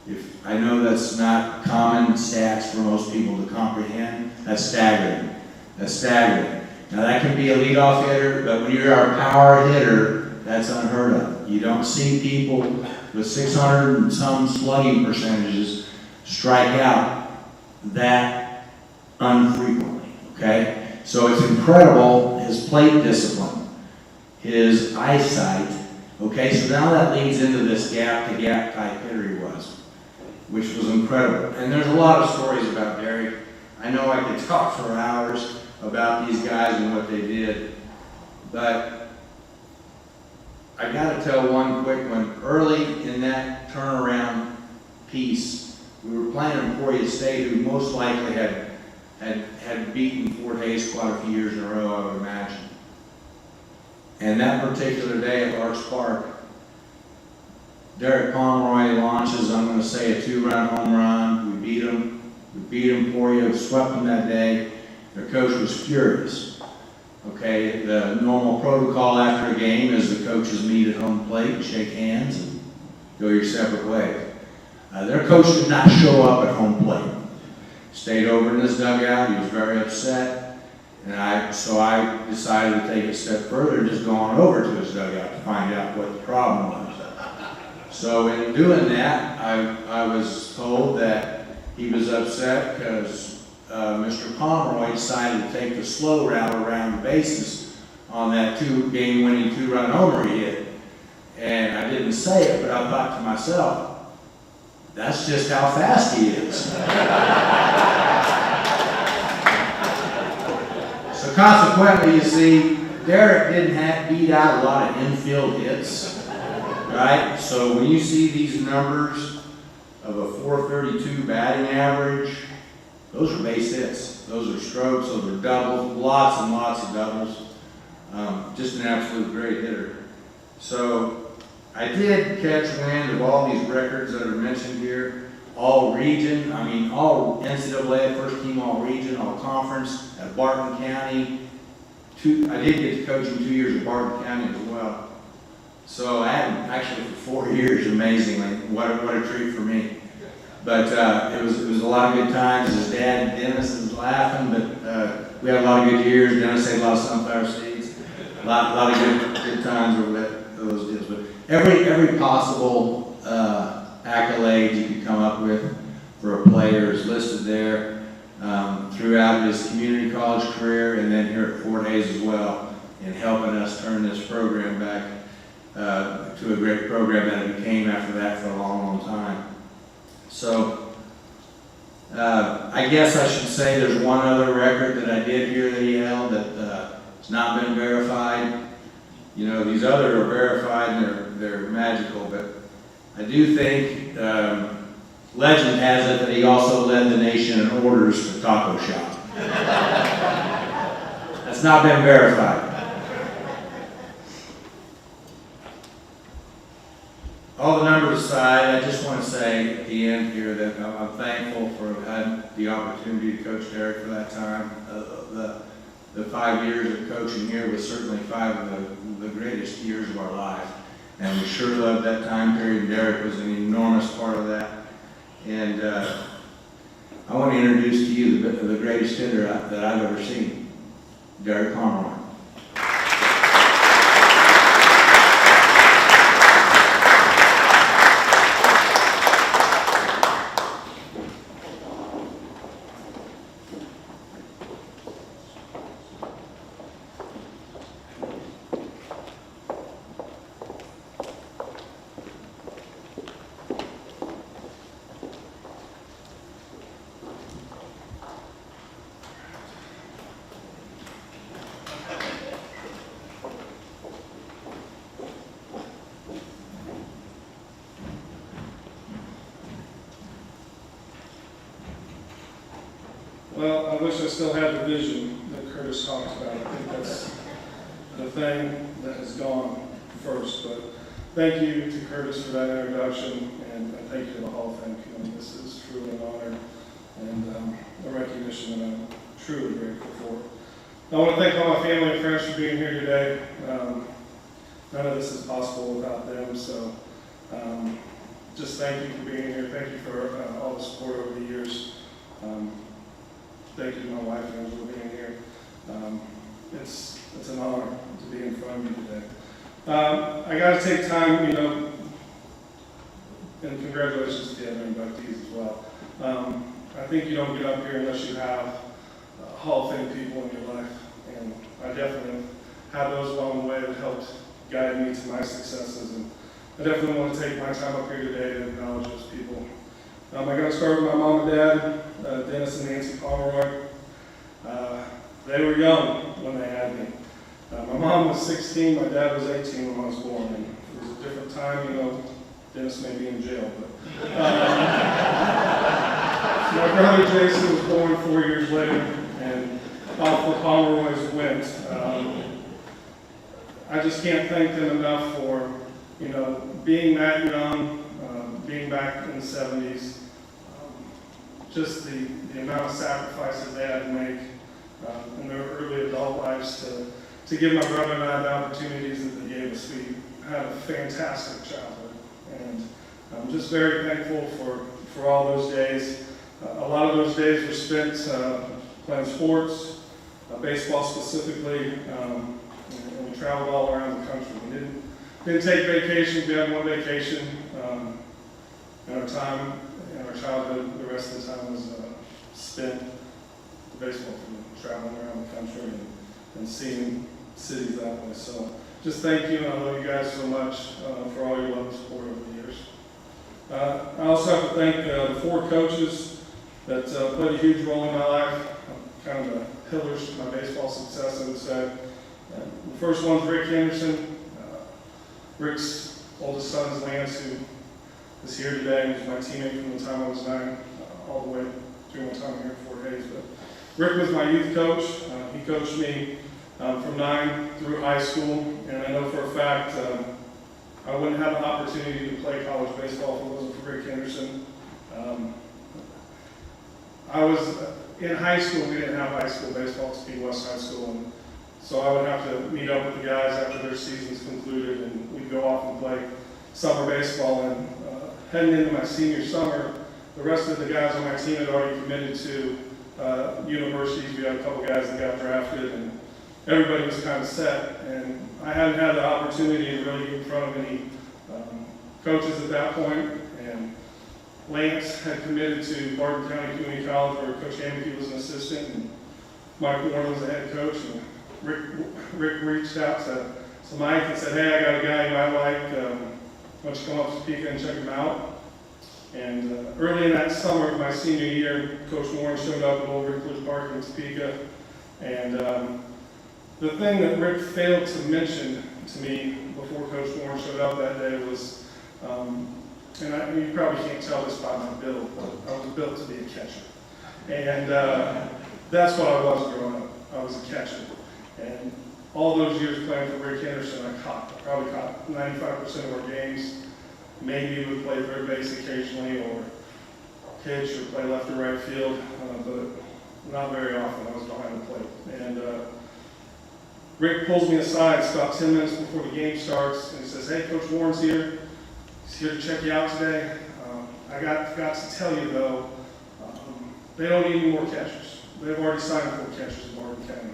if I know that's not common stats for most people to comprehend, that's staggering. That's staggering. Now that can be a leadoff hitter, but when you're our power hitter, that's unheard of. You don't see people with 600 and some slugging percentages strike out that unfrequently, okay? So it's incredible, his plate discipline, his eyesight, okay? So now that leads into this gap-to-gap type hitter he was, which was incredible. And there's a lot of stories about Derek. I know I could talk for hours about these guys and what they did, but I got to tell one quick one. Early in that turnaround piece, we were playing Emporia State, who most likely had beaten Fort Hays quite a few years in a row, I would imagine. And that particular day at Larks Park, Derek Pomroy launches, I'm going to say, a 2-run home run. We beat him. We beat Emporia, swept them that day. Their coach was furious. Okay, the normal protocol after a game is the coaches meet at home plate, shake hands, and go your separate ways. Their coach did not show up at home plate. Stayed over in his dugout. He was very upset. And so I decided to take it a step further and just go on over to his dugout to find out what the problem was. So in doing that, I was told that he was upset because Mr. Pomroy decided to take the slow route around the bases on that game-winning 2-run homer he hit. And I didn't say it, but I thought to myself, that's just how fast he is. So consequently, you see, Derek didn't beat out a lot of infield hits, right? So when you see these numbers of a .432 batting average, those are base hits. Those are strokes, those are doubles, lots and lots of doubles. Just an absolute great hitter. So I did catch wind of all these records that are mentioned here. All region, all NCAA, first team all region, all conference at Barton County. I did get to coaching 2 years at Barton County as well. So I had him actually for 4 years, amazingly. What a treat for me. But it was a lot of good times. His dad, Dennis, was laughing, but we had a lot of good years. Dennis had a lot of sunflower seeds. A lot of good times over those deals. But every possible accolade you could come up with for a player is listed there. Throughout his community college career and then here at Fort Hays as well, in helping us turn this program back to a great program that it became after that for a long, long time. So, I guess I should say there's one other record that I did hear that he held that has not been verified. You know, these other are verified and they're magical, but I do think legend has it that he also led the nation in orders for Taco Shop. That's not been verified. All the numbers aside, I just want to say at the end here that I'm thankful for having the opportunity to coach Derek for that time. The 5 years of coaching here was certainly 5 of the greatest years of our life. And we sure loved that time period. Derek was an enormous part of that. And I want to introduce to you the greatest hitter that I've ever seen, Derek Pomroy. Well, I wish I still had the vision that Curtis talked about. I think that's the thing that has gone first. But thank you to Curtis for that introduction, and thank you to the Hall of Fame committee. This is truly an honor and a recognition that I'm truly grateful for. I want to thank all my family and friends for being here today. None of this is possible without them, so just thank you for being here. Thank you for all the support over the years. Thank you to my wife and Angela for being here. It's an honor to be in front of you today. I got to take time, you know, and congratulations to the other inductees as well. I think you don't get up here unless you have Hall of Fame people in your life, and I definitely have those along the way that helped guide me to my successes, and I definitely want to take my time up here today to acknowledge those people. I'm going to start with my mom and dad, Dennis and Nancy Pomroy. They were young when they had me. My mom was 16, my dad was 18 when I was born, and it was a different time, you know. Dennis may be in jail, but my brother Jason was born 4 years later, and off the Pomroys went. I just can't thank them enough for, you know, being that young, being back in the 70s, just the amount of sacrifices they had to make in their early adult lives to give my brother and I the opportunities that they gave us. We had a fantastic childhood, and I'm just very thankful for all those days. A lot of those days were spent playing sports, baseball specifically, and we traveled all around the country. We didn't take vacations. We had one vacation in our time, in our childhood. The rest of the time was spent baseball field, traveling around the country and seeing cities that way. So just thank you, and I love you guys so much for all your love and support over the years. I also have to thank the 4 coaches that played a huge role in my life, kind of the pillars to my baseball success, I would say. The first one's Rick Henderson. Rick's oldest son is Lance, who is here today. He was my teammate from the time I was 9 all the way through my time here at Fort Hays. But Rick was my youth coach. He coached me from 9 through high school, and I know for a fact I wouldn't have the opportunity to play college baseball if it wasn't for Rick Henderson. I was in high school. We didn't have high school baseball at Speed West High School, and so I would have to meet up with the guys after their seasons concluded, and we'd go off and play summer baseball. And heading into my senior summer, the rest of the guys on my team had already committed to universities. We had a couple guys that got drafted, and everybody was kind of set. And I hadn't had the opportunity to really get in front of any coaches at that point. And Lance had committed to Barton County Community College where Coach Stamaki was an assistant and Mike Warren was the head coach. And Rick reached out to Mike and said, hey, I got a guy you might like. Why don't you come up to Topeka and check him out? And early in that summer of my senior year, Coach Warren showed up at Old Rick Lewis Park in Topeka. And the thing that Rick failed to mention to me before Coach Warren showed up that day was, you probably can't tell this by my build, but I was built to be a catcher. And that's what I was growing up. I was a catcher. And all those years playing for Rick Henderson, I probably caught 95% of our games. Maybe we would play third base occasionally or pitch or play left or right field, but not very often. I was behind the plate. And Rick pulls me aside. It's about 10 minutes before the game starts, and he says, hey, Coach Warren's here. He's here to check you out today. I got to tell you, though, they don't need any more catchers. They've already signed 4 catchers in Barton County.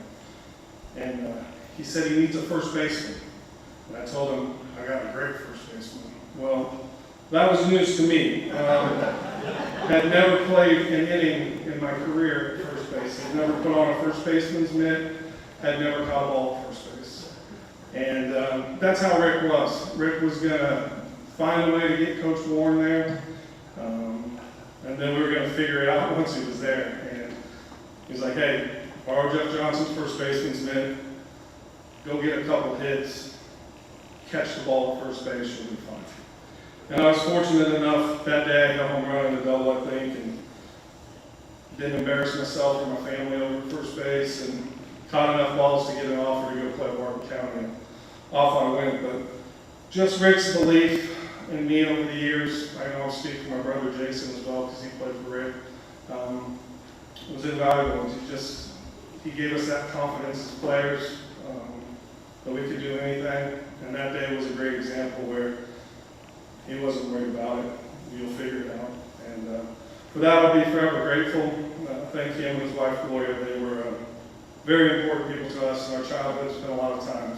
And he said he needs a first baseman. And I told him, I got a great first baseman. Well, that was news to me. Had never played an inning in my career at first base. Had never put on a first baseman's mitt. Had never caught a ball at first base. And that's how Rick was. Rick was going to find a way to get Coach Warren there. And then we were going to figure it out once he was there. And he's like, hey, borrow Jeff Johnson's first baseman's mitt. Go get a couple hits. Catch the ball at first base. You'll be fine. And I was fortunate enough that day I got home running a double, I think, and didn't embarrass myself or my family over at first base, and caught enough balls to get an offer to go play Barton County. And off I went. But just Rick's belief in me over the years, I can also speak for my brother Jason as well because he played for Rick, was invaluable. He gave us that confidence as players that we could do anything. And that day was a great example where he wasn't worried about it. We'll figure it out. And for that, I'll be forever grateful. Thank him and his wife, Gloria. They were very important people to us in our childhood. Spent a lot of time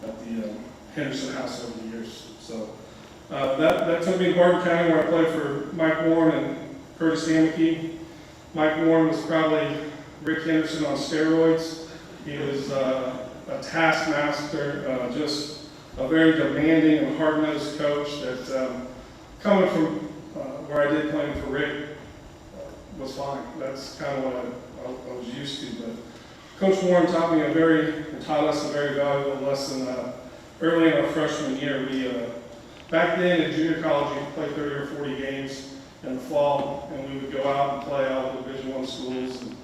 at the Henderson house over the years. So that took me to Barton County where I played for Mike Warren and Curtis Stamaki. Mike Warren was probably Rick Henderson on steroids. He was a taskmaster, just a very demanding and hard-nosed coach that, coming from where I did playing for Rick, was fine. That's kind of what I was used to. But Coach Warren taught us a very valuable lesson early in our freshman year. Back then in junior college, you could play 30 or 40 games in the fall, and we would go out and play all the Division I schools, and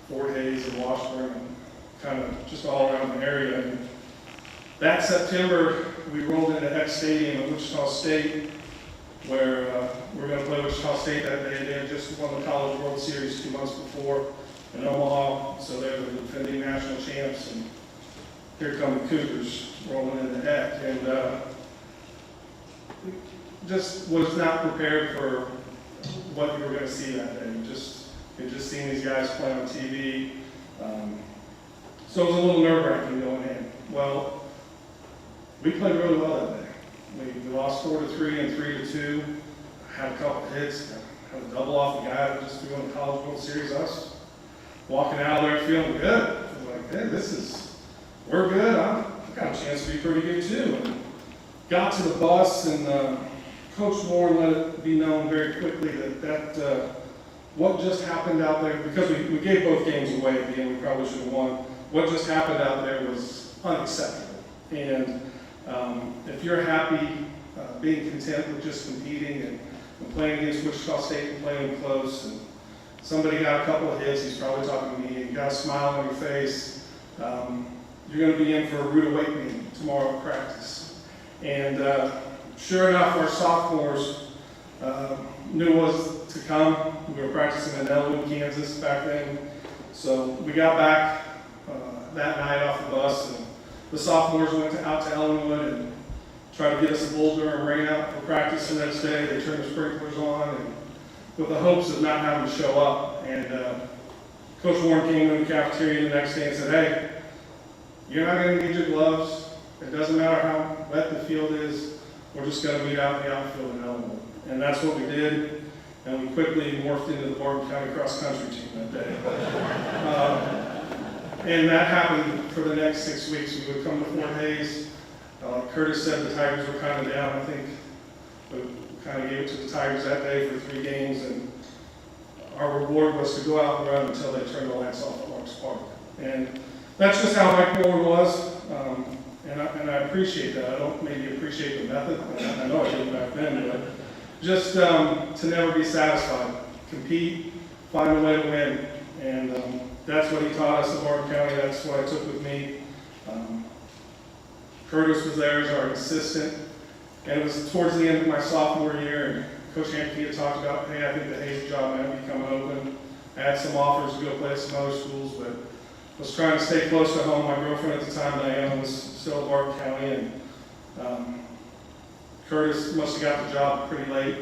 Fort Hays and Washburn, and kind of just all around the area. And that September, we rolled into X Stadium at Wichita State, where we were going to play Wichita State that day. They had just won the College World Series 2 months before in Omaha, so they were the defending national champs. And here come the Cougars rolling into X. And just was not prepared for what you were going to see that day. You'd just seen these guys play on TV. So it was a little nerve-wracking going in. Well, we played really well that day. We lost 4-3 and 3-2. Had a couple of hits. Had a double off the guy that just threw in the College World Series. I was walking out of there feeling good. I was like, hey, we're good. I've got a chance to be pretty good too. And got to the bus, and Coach Warren let it be known very quickly that what just happened out there, because we gave both games away at the end, we probably should have won. What just happened out there was unacceptable. And if you're happy being content with just competing and playing against Wichita State and playing close, and somebody got a couple of hits, he's probably talking to me, and you got a smile on your face, you're going to be in for a rude awakening tomorrow at practice. And sure enough, our sophomores knew what was to come. We were practicing in Elwood, Kansas back then. So we got back that night off the bus, and the sophomores went out to Ellenwood and tried to get us a bull durham rain out for practice the next day. They turned the sprinklers on, and with the hopes of not having to show up. And Coach Warren came in the cafeteria the next day and said, hey, you're not going to need your gloves. It doesn't matter how wet the field is. We're just going to meet out in the outfield in Ellenwood. And that's what we did. and we quickly morphed into the Barton County cross-country team that day. And that happened for the next 6 weeks. We would come to Fort Hays. Like Curtis said, the Tigers were kind of down. I think we kind of gave it to the Tigers that day for 3 games, and our reward was to go out and run until they turned the lights off at Larks Park. And that's just how Mike Miller was, and I appreciate that. I don't maybe appreciate the method, and I know I didn't back then, but just to never be satisfied. Compete, find a way to win, and that's what he taught us in Barton County. That's what I took with me. Curtis was there as our assistant, and it was towards the end of my sophomore year, and Coach Hampton had talked about, hey, I think the Hayes job might be coming open. I had some offers to go play at some other schools, but I was trying to stay close to home. My girlfriend at the time, Diana, was still in Barton County, and Curtis must have got the job pretty late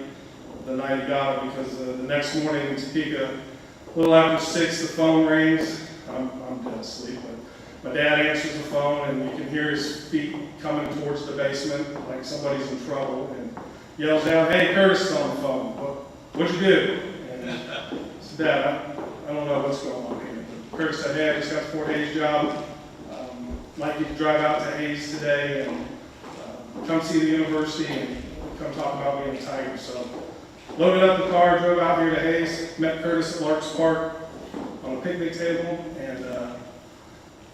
the night he got it, because the next morning in Topeka, a little after 6, the phone rings. I'm dead asleep, but my dad answers the phone, and you can hear his feet coming towards the basement, like somebody's in trouble, and yells down, "Hey, Curtis is on the phone. What'd you do?" And I said, "Dad, I don't know what's going on here." But Curtis said, "Hey, I just got the Fort Hays job. Like you to drive out to Hays today and come see the university and come talk about being a Tiger." So loaded up the car, drove out here to Hays, met Curtis at Larks Park on a picnic table, and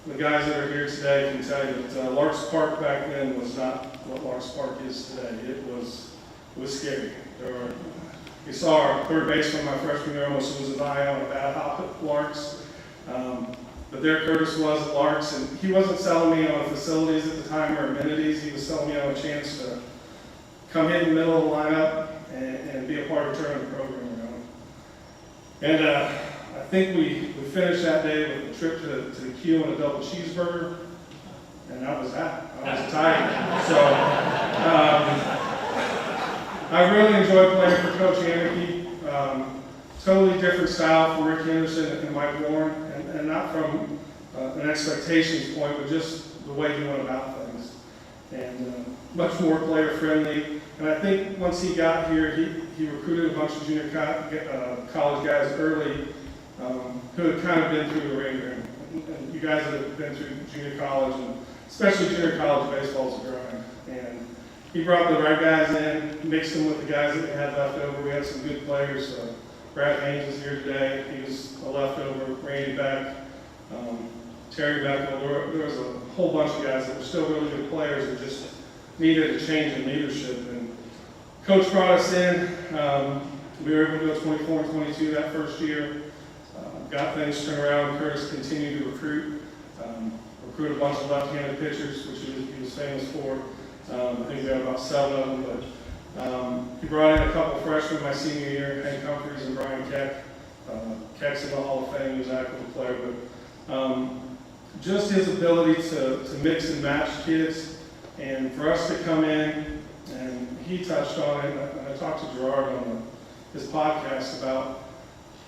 the guys that are here today can tell you that Larks Park back then was not what Larks Park is today. It was scary. You saw our third baseman my freshman year almost lose his eye on a bad hop at Larks. But there Curtis was at Larks, and he wasn't selling me on facilities at the time or amenities. He was selling me on a chance to come hit in the middle of the lineup and be a part of turning the program around. And I think we finished that day with a trip to the Q and a double cheeseburger, and that was that. I was a Tiger. So I really enjoyed playing for Coach Anarchy. Totally different style from Rick Henderson and Mike Warren, and not from an expectations point, but just the way he went about things. And much more player friendly. And I think once he got here, he recruited a bunch of junior college guys early who had kind of been through the ringer. And you guys that have been through junior college, and especially junior college baseball is a grind. And he brought the right guys in, mixed them with the guys that we had left over. We had some good players. Brad Haynes is here today. He was a leftover. Randy Beck, Terry Beckel. There was a whole bunch of guys that were still really good players that just needed a change in leadership. And Coach brought us in. We were able to go 24 and 22 that first year. Got things turned around. Curtis continued to recruit a bunch of left-handed pitchers, which he was famous for. I think we had about 7 of them, but he brought in a couple freshmen my senior year, Hank Humphreys and Brian Keck. Keck's in the Hall of Fame. He was an active player, but just his ability to mix and match kids, and for us to come in, and he touched on it, and I talked to Gerard on his podcast about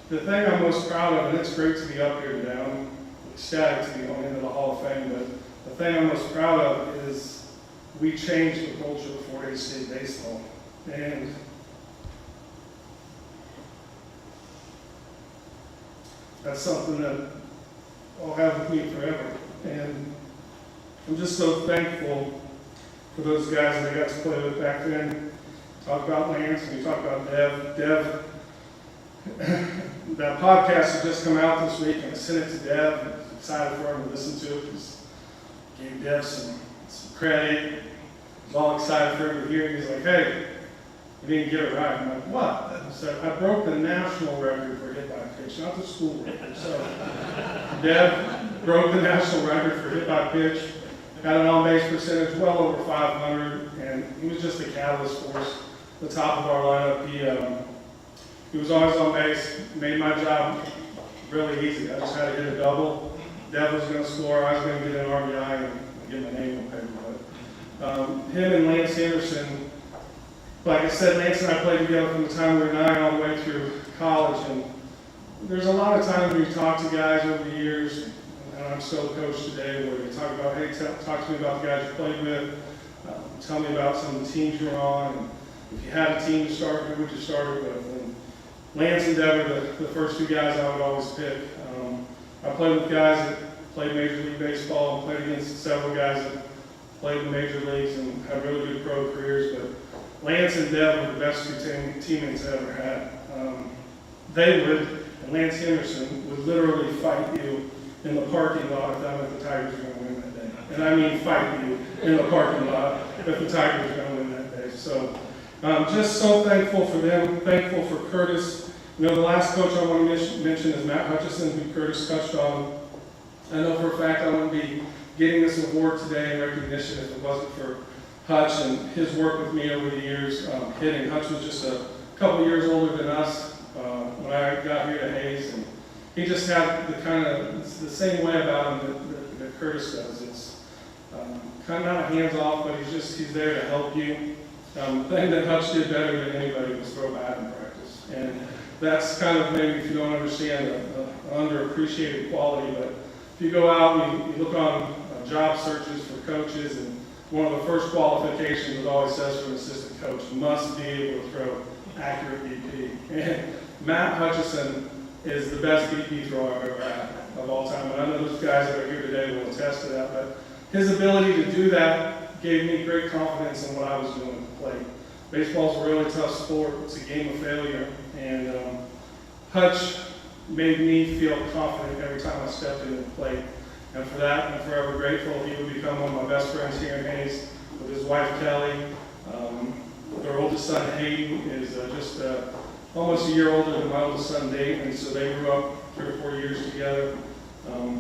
the thing I'm most proud of, and it's great to be up here today. I'm ecstatic to be going into the Hall of Fame, but the thing I'm most proud of is we changed the culture of Fort Hays State baseball. And that's something that I'll have with me forever. And I'm just so thankful for those guys that I got to play with back then. Talk about Lance, and you talk about Dev. That podcast had just come out this week, and I sent it to Dev. I'm excited for him to listen to it, because gave Dev some credit. I was all excited for him to hear it. He's like, "Hey, you didn't get it right." I'm like, "What?" I said, "I broke the national record for hit by pitch, not the school record." So Dev broke the national record for hit by pitch, had an on-base percentage well over 500, and he was just a catalyst for us, the top of our lineup. He was always on base, made my job really easy. I just had to hit a double. Dev was going to score, I was going to get an RBI and get my name on paper. But him and Lance Henderson, like I said, Lance and I played together from the time we were 9 all the way through college. And there's a lot of times we've talked to guys over the years, and I'm still a coach today, where they talk about, "Hey, talk to me about the guys you played with. Tell me about some of the teams you're on. And if you had a team to start, who would you start it with?" And Lance and Deb are the first two guys I would always pick. I played with guys that played Major League Baseball and played against several guys that played in major leagues and had really good pro careers, but Lance and Deb were the best two teammates I ever had. They would, and Lance Henderson would literally fight you in the parking lot if I meant the Tigers were going to win that day. And I mean fight you in the parking lot if the Tigers were going to win that day. So just so thankful for them, thankful for Curtis. You know, the last coach I want to mention is Matt Hutchison, who Curtis touched on. I know for a fact I wouldn't be getting this award today in recognition if it wasn't for Hutch and his work with me over the years hitting. Hutch was just a couple years older than us when I got here to Hayes, and he just had the kind of the same way about him that Curtis does. It's kind of not hands-off, but he's there to help you. The thing that Hutch did better than anybody was throw batting practice, and that's kind of maybe, if you don't understand, an underappreciated quality. But if you go out and you look on job searches for coaches, and one of the first qualifications it always says for an assistant coach, must be able to throw accurate BP. And Matt Hutchison is the best BP thrower I've ever had of all time. And I know those guys that are here today will attest to that, but his ability to do that gave me great confidence in what I was doing at the plate. Baseball's a really tough sport. It's a game of failure. And Hutch made me feel confident every time I stepped into the plate. And for that, I'm forever grateful. He would become one of my best friends here in Hayes with his wife, Kelly. Their oldest son, Hayden, is just almost a year older than my oldest son, Dave, and so they grew up 3 or 4 years together.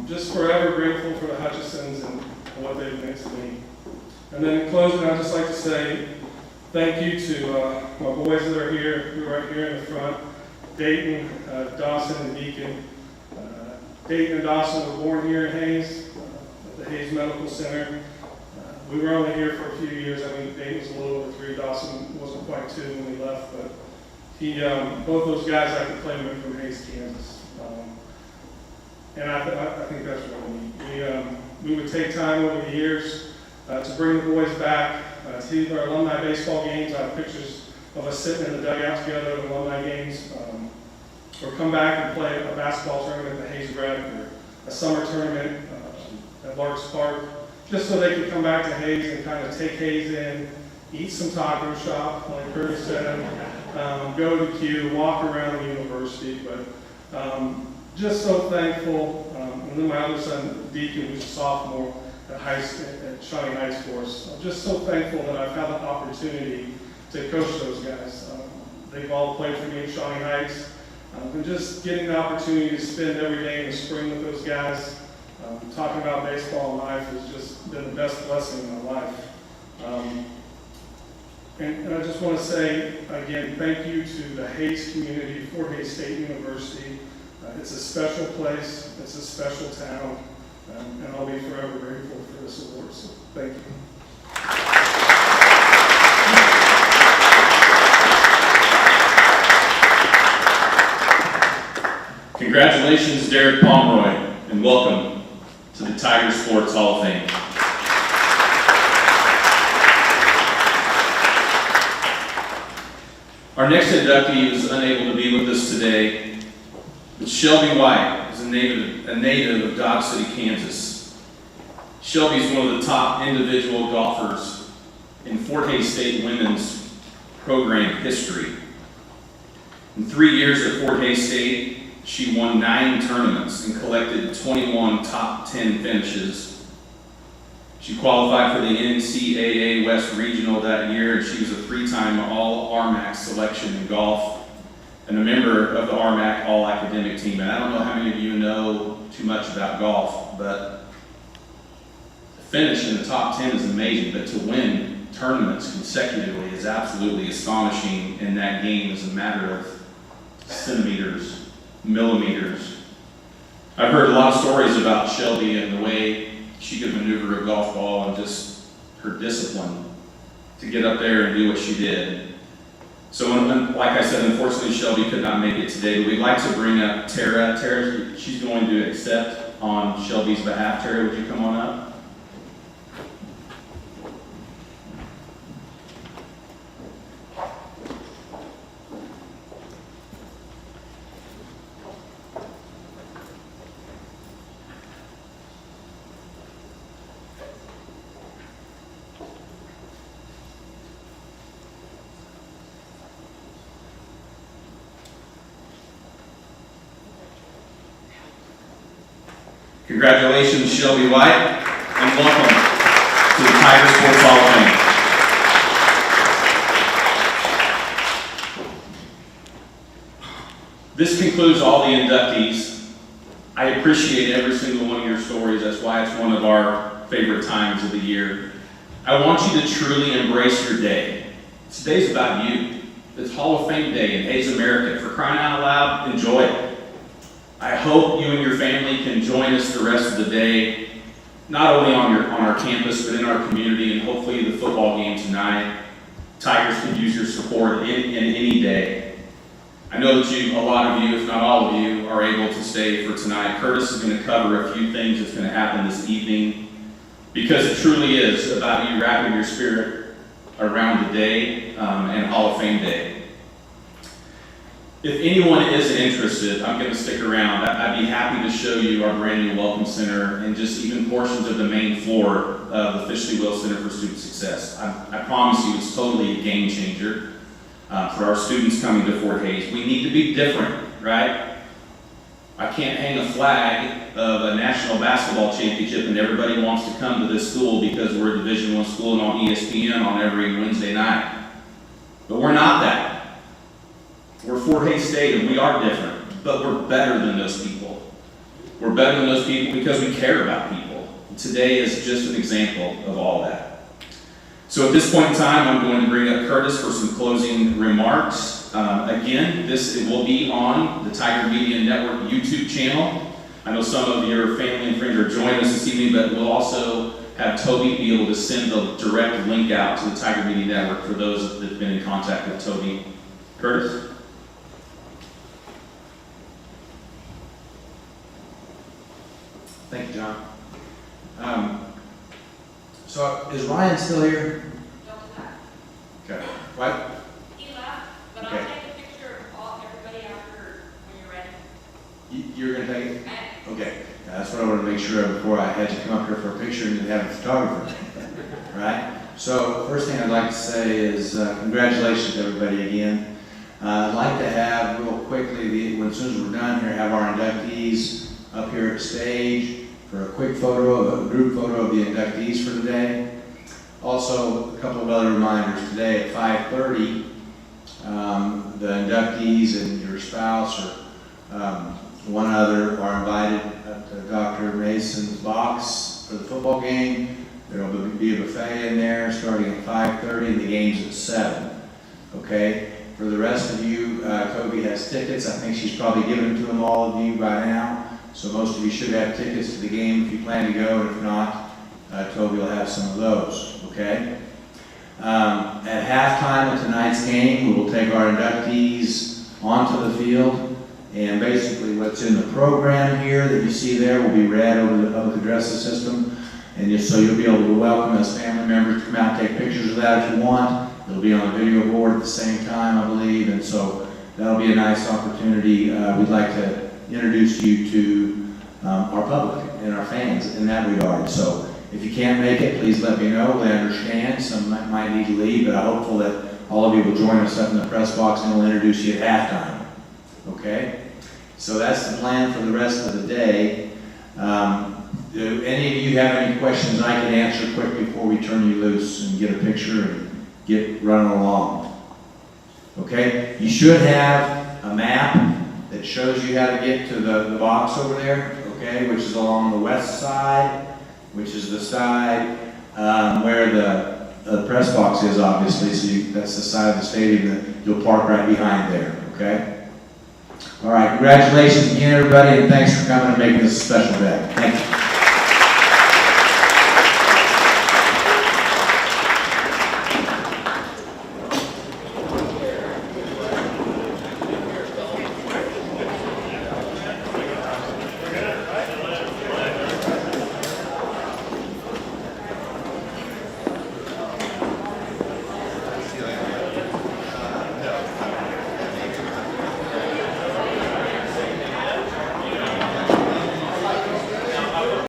Just forever grateful for the Hutchisons and what they've meant to me. And then in closing, I'd just like to say thank you to my boys that are here, who are right here in the front, Dayton, Dawson, and Deacon. Dayton and Dawson were born here in Hayes, at the Hayes Medical Center. We were only here for a few years. I mean, Dayton was a little over 3, Dawson wasn't quite 2 when we left, but both those guys I could play with from Hayes, Kansas. And I think that's really neat. We would take time over the years to bring the boys back to either our alumni baseball games. I have pictures of us sitting in the dugout together at alumni games, or come back and play a basketball tournament at the Hayes Rec, or a summer tournament at Larks Park, just so they could come back to Hayes and kind of take Hayes in, eat some taco shop, like Curtis said, go to Q, walk around the university, but just so thankful. And then my other son, Deacon, who's a sophomore at Shawnee Heights for us. I'm just so thankful that I've had the opportunity to coach those guys. They've all played for me at Shawnee Heights. And just getting the opportunity to spend every day in the spring with those guys, talking about baseball and life has just been the best blessing in my life. And I just want to say, again, thank you to the Hayes community, Fort Hays State University. It's a special place, it's a special town, and I'll be forever grateful for this award, so thank you. Congratulations, Derek Pomroy, and welcome to the Tiger Sports Hall of Fame. Our next inductee is unable to be with us today, but Shelby White is a native of Dodge City, Kansas. Shelby is one of the top individual golfers in Fort Hays State women's program history. In 3 years at Fort Hays State, she won 9 tournaments and collected 21 top 10 finishes. She qualified for the NCAA West Regional that year, and she was a 3-time All-RMAC selection in golf and a member of the RMAC All-Academic Team. And I don't know how many of you know too much about golf, but to finish in the top 10 is amazing, but to win tournaments consecutively is absolutely astonishing, and that game is a matter of centimeters, millimeters. I've heard a lot of stories about Shelby and the way she could maneuver a golf ball and just her discipline to get up there and do what she did. So like I said, unfortunately Shelby could not make it today, but we'd like to bring up Tara. Tara, she's going to accept on Shelby's behalf. Tara, would you come on up? Congratulations, Shelby White, and welcome to the Tiger Sports Hall of Fame. This concludes all the inductees. I appreciate every single one of your stories. That's why it's one of our favorite times of the year. I want you to truly embrace your day. Today's about you. It's Hall of Fame Day in Hayes, America. For crying out loud, enjoy it. I hope you and your family can join us the rest of the day, not only on our campus, but in our community, and hopefully the football game tonight. Tigers could use your support in any day. I know that a lot of you, if not all of you, are able to stay for tonight. Curtis is going to cover a few things that's going to happen this evening, because it truly is about you wrapping your spirit around the day and Hall of Fame Day. If anyone isn't interested, I'm going to stick around. I'd be happy to show you our brand new Welcome Center and just even portions of the main floor of the Fishley Will Center for Student Success. I promise you it's totally a game changer for our students coming to Fort Hays. We need to be different, right? I can't hang a flag of a national basketball championship and everybody wants to come to this school because we're a Division I school and on ESPN on every Wednesday night. But we're not that. We're Fort Hays State and we are different, but we're better than those people. We're better than those people because we care about people. And today is just an example of all that. So at this point in time, I'm going to bring up Curtis for some closing remarks. Again, it will be on the Tiger Media Network YouTube channel. I know some of your family and friends are joining us this evening, but we'll also have Toby be able to send the direct link out to the Tiger Media Network for those that have been in contact with Toby. Curtis? Thank you, John. So is Ryan still here? No, he's not. Okay. What? He left, but Okay. I'll take a picture of everybody after when you're ready. You're going to take it? Okay. Yeah, that's what I wanted to make sure of before I had you come up here for a picture and have a photographer. Right? So first thing I'd like to say is congratulations to everybody again. I'd like to have real quickly, as soon as we're done here, have our inductees up here at stage for a quick photo, a group photo of the inductees for today. Also, a couple of other reminders. Today at 5:30, the inductees and your spouse or one other are invited up to Dr. Mason's box for the football game. There will be a buffet in there starting at 5:30 and the game's at 7. Okay? For the rest of you, Kobe has tickets. I think she's probably given to them all of you by now. So most of you should have tickets to the game if you plan to go, and if not, Toby will have some of those, okay? At halftime of tonight's game, we will take our inductees onto the field, and basically what's in the program here that you see there will be read over the public addresses system, and so you'll be able to welcome as family members to come out and take pictures of that if you want. It'll be on the video board at the same time, I believe, and so that'll be a nice opportunity. We'd like to introduce you to our public and our fans in that regard. So if you can't make it, please let me know. We understand. Some might need to leave, but I'm hopeful that all of you will join us up in the press box and we'll introduce you at halftime. Okay? So that's the plan for the rest of the day. Do any of you have any questions I can answer quick before we turn you loose and get a picture and get running along? Okay? You should have a map that shows you how to get to the box over there, okay, which is along the west side, which is the side where the press box is, obviously, so that's the side of the stadium that you'll park right behind there, okay? All right, congratulations again, everybody, and thanks for coming and making this a special day. Thank you.